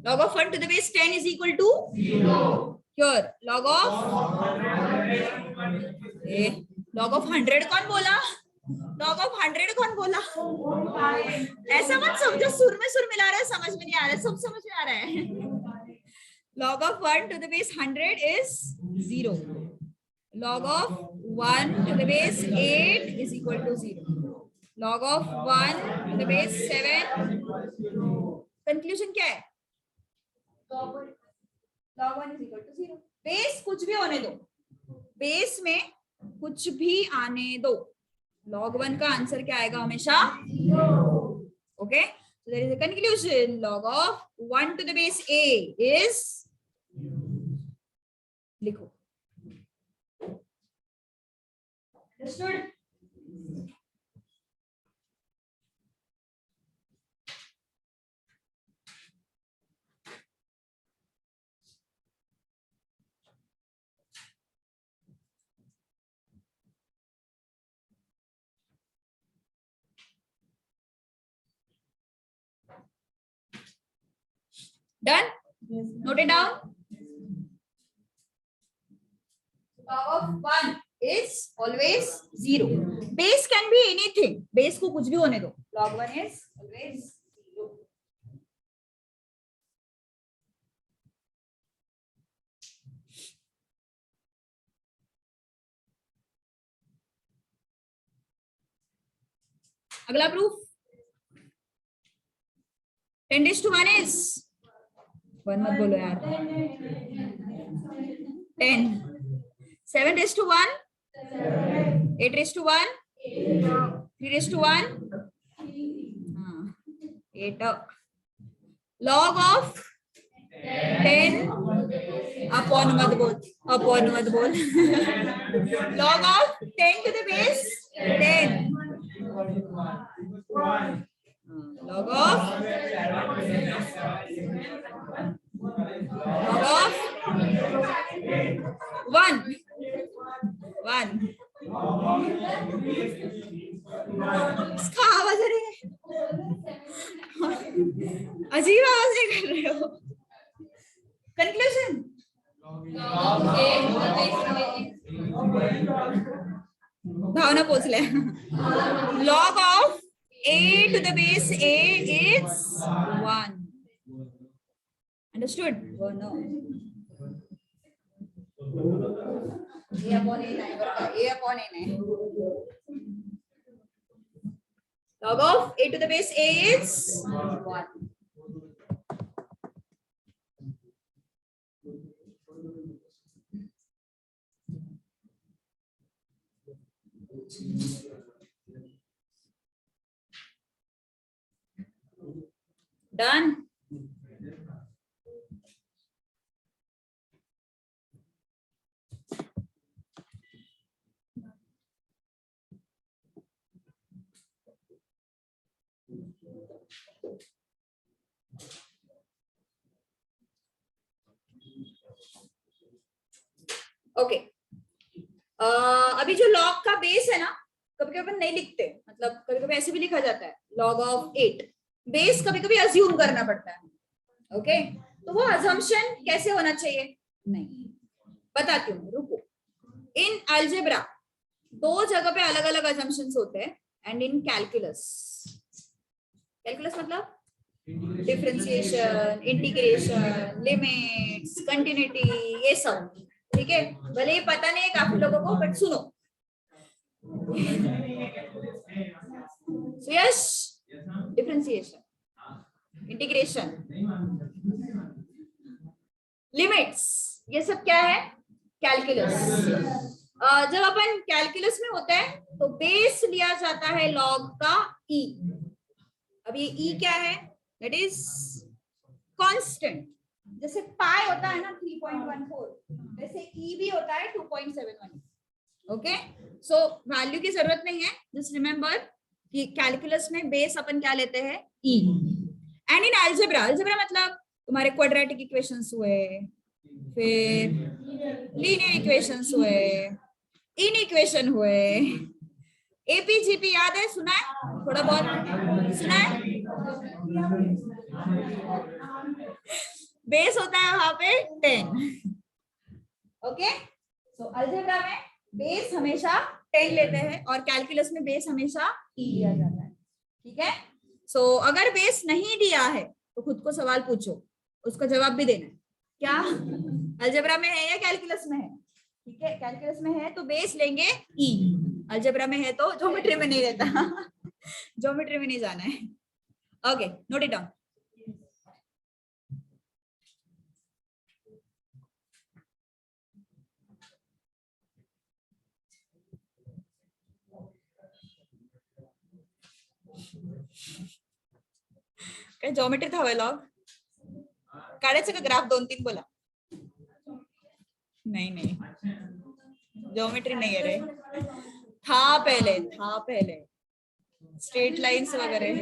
[SPEAKER 1] log of 1 to the base 10 is equal to 0। Here log of log of 100 कौन बोला? log of 100 कौन बोला? ऐसा मत समझो सुर में सुर मिला रहा है, समझ में नहीं आ रहा है, सब समझ में आ रहा है। log of 1 to the base 100 is 0। log of 1 to the base 8 is equal to 0। log of 1 to the base 7। Conclusion क्या है? log 1 is equal to 0। Base कुछ भी होने दो, बेस में कुछ भी आने दो, log 1 का आंसर क्या आएगा? हमेशा 0। Okay, so there is a conclusion, log of 1 to the base a is, लिखो। Understood? Done? Yes. Note it down. Log of 1 is always 0। Base can be anything, base को कुछ भी होने दो, log 1 is always 0। अगला proof, 10 raised to 1 is 1 मत बोलो यार, 10। 7 raised to 1, 8 raised to 1, 3 raised to 1, 8। log of 10 upon मत बोल, अपॉन मत बोल। log of 10 to the base 10। log of 1 1। इसका आवाज आ रही है, अजीब आवाज नहीं कर रहे हो। कंक्लूजन, भावना पूछ ले। log of a to the base a is 1। Understood? No। a upon a नहीं बरका, a upon a नहीं। log of a to the base a is 1। Done? Okay. अभी जो log का बेस है ना, कभी कभी नहीं लिखते, मतलब कभी कभी ऐसे भी लिखा जाता है log of 8। बेस कभी कभी अज्यूम करना पड़ता है। ओके, तो वो अजम्पशन कैसे होना चाहिए? नहीं बताती हूँ, रुको। इन अलजेब्रा 2 जगह पे अलग अलग अजम्पशंस होते हैं, एंड इन कैलकुलस, कैलकुलस मतलब डिफरेंशिएशन, इंटीग्रेशन, लिमिट्स, कंटिन्यूटी, ये सब। ठीक है, भले ही पता नहीं है काफी लोगों को, बट सुनो। So yes, differentiation, integration, limits, ये सब क्या है? कैलकुलस। जब अपन कैलकुलस में होता है तो बेस लिया जाता है लॉग का e। अब ये e क्या है? That is constant. जैसे पाई होता है ना 3.14, वैसे e भी होता है 2.71। ओके, सो वैल्यू की जरूरत नहीं है, जस्ट रिमेंबर कि कैलकुलस में बेस अपन क्या लेते हैं? e। And in algebra, algebra मतलब तुम्हारे क्वाड्रेटिक इक्वेशंस हुए, फिर लीनियर इक्वेशंस हुए, इन इक्वेशन हुए, एपीजीपी याद है? सुना है थोड़ा बहुत? सुना है? बेस होता है वहां पे 10। ओके, सो अलजेब्रा में बेस हमेशा 10 लेते हैं और कैलकुलस में बेस हमेशा e लिया जाता है। ठीक है, सो अगर बेस नहीं दिया है तो खुद को सवाल पूछो, उसका जवाब भी देना है। क्या अलजेब्रा में है या कैलकुलस में है? ठीक है, कैलकुलस में है तो बेस लेंगे e, अलजेब्रा में है तो ज्योमेट्री में नहीं रहता। ज्योमेट्री में नहीं जाना है। Okay, note it down. काय ज्योमेट्री हवंय लॉग काढायचं का? ग्राफ 2-3 बोला. नहीं ज्योमेट्री नहीं है रे, था पहले स्ट्रेट लाइंस वगैरह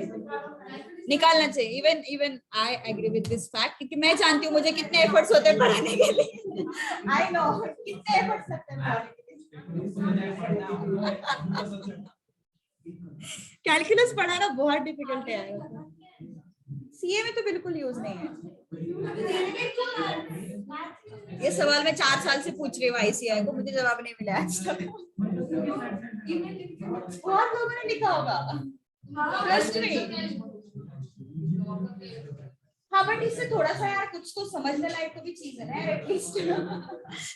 [SPEAKER 1] निकालना चाहिए। Even I agree with this fact, क्योंकि मैं जानती हूँ मुझे कितने एफर्ट्स होते हैं पढ़ाने के लिए। आई नो कितने एफर्ट्स लगते हैं पढ़ाने के लिए। कैलकुलस पढ़ाना बहुत डिफिकल्ट है यार, सीए में तो बिल्कुल यूज नहीं है। ये सवाल मैं 4 साल से पूछ रही हूँ आईसीआई को, मुझे जवाब नहीं मिला आज तक। बहुत लोगों ने लिखा होगा, ट्रस्ट मी। हाँ, बट इससे थोड़ा सा यार कुछ तो समझने लायक तो भी चीज है ना एटलीस्ट।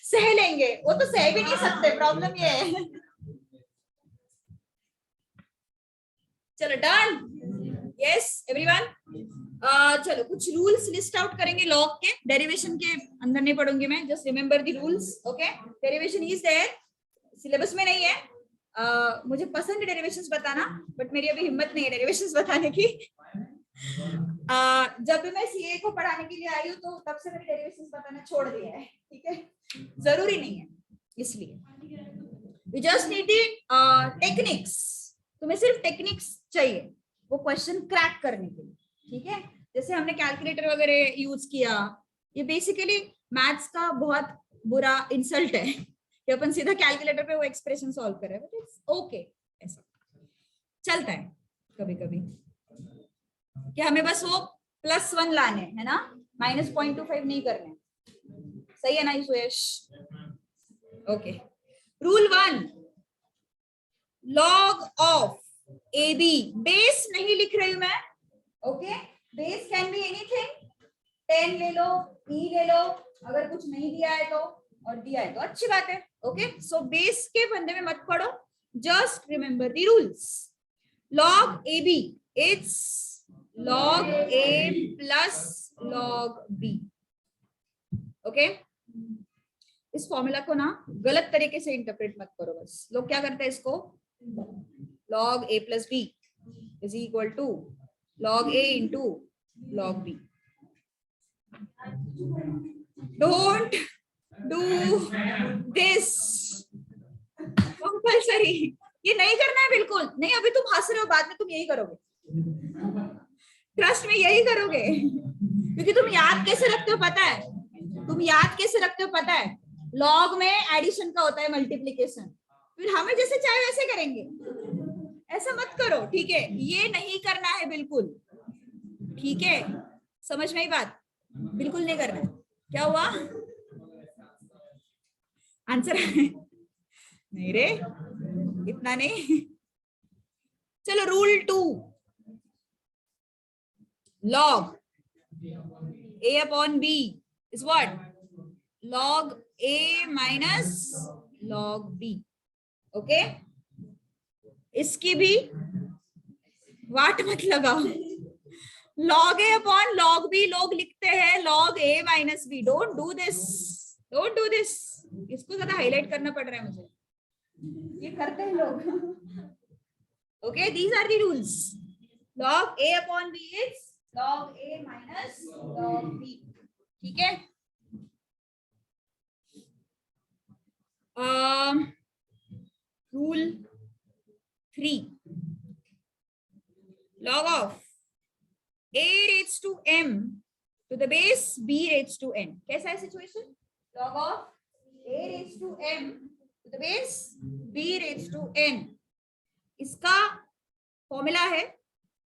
[SPEAKER 1] सह लेंगे, वो तो सह भी नहीं सकते, प्रॉब्लम ये है। चलो डन, यस एवरीवन। चलो कुछ रूल्स लिस्ट आउट करेंगे लॉग के। डेरिवेशन के अंदर नहीं पढ़ूंगी मैं, just remember the rules. Okay, derivation is there, syllabus में नहीं है। मुझे पसंद है डेरिवेशंस बताना, बट मेरी अभी हिम्मत नहीं है डेरिवेशंस बताने की। जब भी मैं सीए को पढ़ाने के लिए आई हूँ तो तब से मैंने डेरिवेशंस बताना छोड़ दिया है। ठीक है, जरूरी नहीं है, इसलिए वी जस्ट नीड टेक्निक्स। तुम्हें सिर्फ टेक्निक्स चाहिए वो क्वेश्चन क्रैक करने के लिए। ठीक है, जैसे हमने कैलकुलेटर वगैरह यूज किया, ये बेसिकली मैथ्स का बहुत बुरा इंसल्ट है कि अपन सीधा कैलकुलेटर पे वो एक्सप्रेशन सॉल्व कर रहे हैं, बट इट्स ओके, ऐसा चलता है कभी कभी कि हमें बस वो +1 लाने है ना, -0.25 नहीं करने। सही है ना Suyash? Okay, rule 1, log of AB, base नहीं लिख रही हूं मैं। Okay, base can be anything, 10 ले लो, E ले लो, अगर कुछ नहीं दिया है तो, और दिया है तो अच्छी बात है। ओके, सो बेस के फंदे में मत पढ़ो, just remember the rules. Log AB it's log A plus log B। Okay, इस फॉर्मूला को ना गलत तरीके से इंटरप्रेट मत करो। बस लोग क्या करते हैं इसको, log A plus B is equal to log A into log B। Don't do this compulsory, ये नहीं करना है बिल्कुल नहीं। अभी तुम हंस रहे हो, बाद में तुम यही करोगे, ट्रस्ट में यही करोगे, क्योंकि तुम याद कैसे रखते हो पता है? तुम याद कैसे रखते हो पता है? लॉग में एडिशन का होता है मल्टीप्लिकेशन, फिर हमें जैसे चाहे वैसे करेंगे। ऐसा मत करो, ठीक है? ये नहीं करना है बिल्कुल, ठीक है? समझ में आई बात? बिल्कुल नहीं करना है। क्या हुआ? आंसर नहीं रे, इतना नहीं। चलो rule 2, log a upon b is what? Log a minus log b. Okay, इसकी भी वाट मत लगाओ। log a upon log b लोग लिखते हैं log a minus b. Don't do this, don't do this. इसको ज्यादा हाईलाइट करना पड़ रहा है मुझे, ये करते हैं लोग। Okay, these are the rules. Log a upon b is log a minus log b. ठीक है? Rule 3. Log of a raised to m to the base b raised to n. कैसा है situation? Log of a raised to m to the base b raised to n. इसका formula है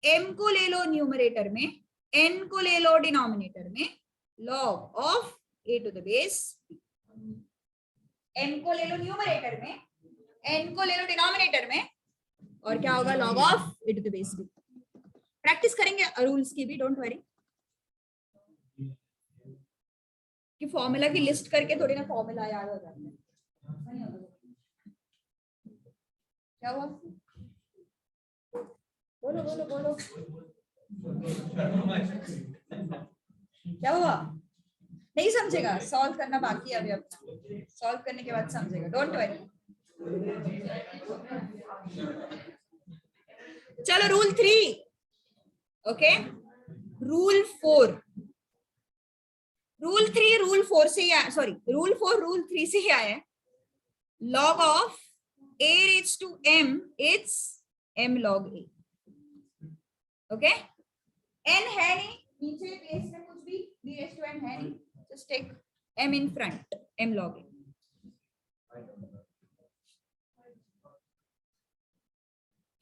[SPEAKER 1] m को ले लो numerator में, n को ले लो denominator में, log of a to the base b. m को ले लो न्यूमरेटर में, n को ले लो डिनोमिनेटर में, और क्या होगा? log of a to the base b. Practice करेंगे रूल्स की भी, डोंट वरी। कि फॉर्मूला की लिस्ट करके थोड़ी ना फॉर्मूला याद हो जाता है। क्या हुआ? बोलो बोलो बोलो, क्या हुआ? नहीं समझेगा, सॉल्व करना बाकी है अभी, अपना सॉल्व करने के बाद समझेगा, डोंट वरी। चलो rule 3, okay, rule 4, rule 3 rule 4 से ही, सॉरी रूल 4 रूल 3 से ही आया है। log of a raised to m, it's m log a. Okay, n है नहीं नीचे बेस में, कुछ भी b raised to n है नहीं, just take m in front, m log a.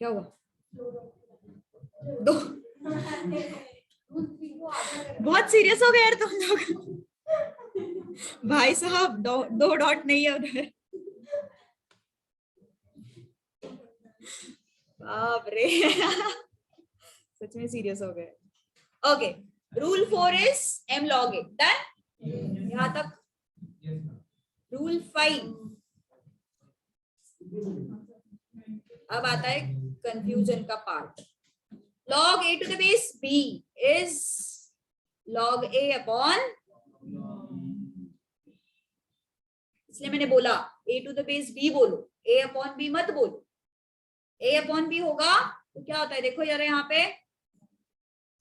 [SPEAKER 1] क्या हुआ? दो बहुत सीरियस हो गए यार तुम लोग। भाई साहब दो डॉट नहीं है उधर, बाप रे सच में सीरियस हो गए। Okay, rule 4 is m log a, done यहां तक। रूल 5, अब आता है कंफ्यूजन का part. log a to the base b is log a upon, इसलिए मैंने बोला a to the base b बोलो, a upon b मत बोलो। a upon b होगा तो क्या होता है? देखो यार, यहाँ पे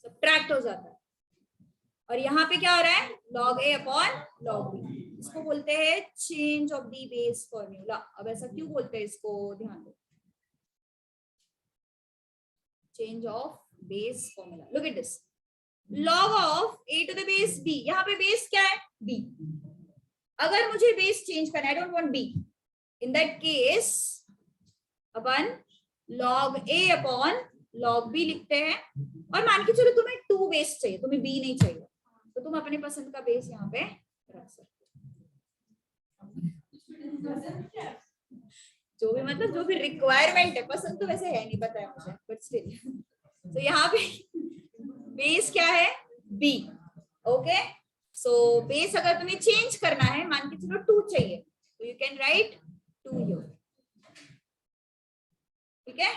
[SPEAKER 1] सब्ट्रैक्ट हो जाता है, और यहाँ पे क्या हो रहा है? log a upon log b। इसको बोलते हैं change of the base formula. अब ऐसा क्यों बोलते हैं इसको? ध्यान दो, change of base formula. Look at this. Log of a to the base b. यहाँ पे बेस क्या है? b. अगर मुझे बेस चेंज करना है, I don't want b. In that case, upon log a upon log b लिखते हैं, और मान के चलो तुम्हें 2 बेस चाहिए, तुम्हें b नहीं चाहिए, तो तुम अपने पसंद का बेस यहाँ पे रख सकते हो। जो भी मतलब जो भी रिक्वायरमेंट है, पसंद तो वैसे है नहीं, पता है मुझे, बट स्टिल। तो यहाँ पे बेस क्या है? b। ओके, सो बेस अगर तुम्हें चेंज करना है, मान के चलो 2 चाहिए, तो यू कैन राइट 2 हियर, ठीक है?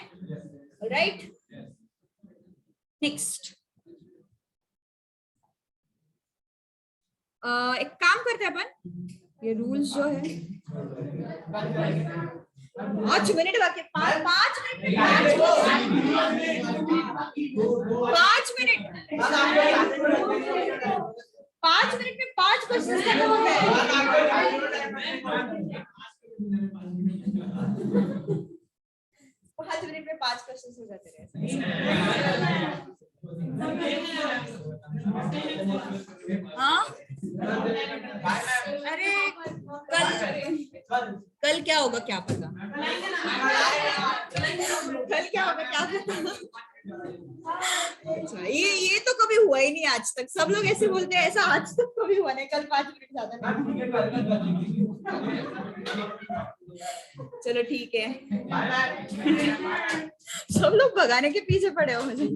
[SPEAKER 1] राइट, नेक्स्ट एक काम करते हैं अपन, ये रूल्स जो है 5 मिनट बाकी, 5 मिनट, 5 मिनट में 5 क्वेश्चन खत्म हो गए। 5 मिनट में 5 क्वेश्चन हो जाते रहे। हाँ, अरे कल क्या होगा क्या पता, कल क्या होगा क्या पता। अच्छा, ये तो कभी हुआ ही नहीं आज तक। सब लोग ऐसे बोलते हैं, ऐसा आज तक कभी हुआ नहीं। कल 5 मिनट ज्यादा नहीं। चलो ठीक है। सब लोग भगाने के पीछे पड़े हो मुझे।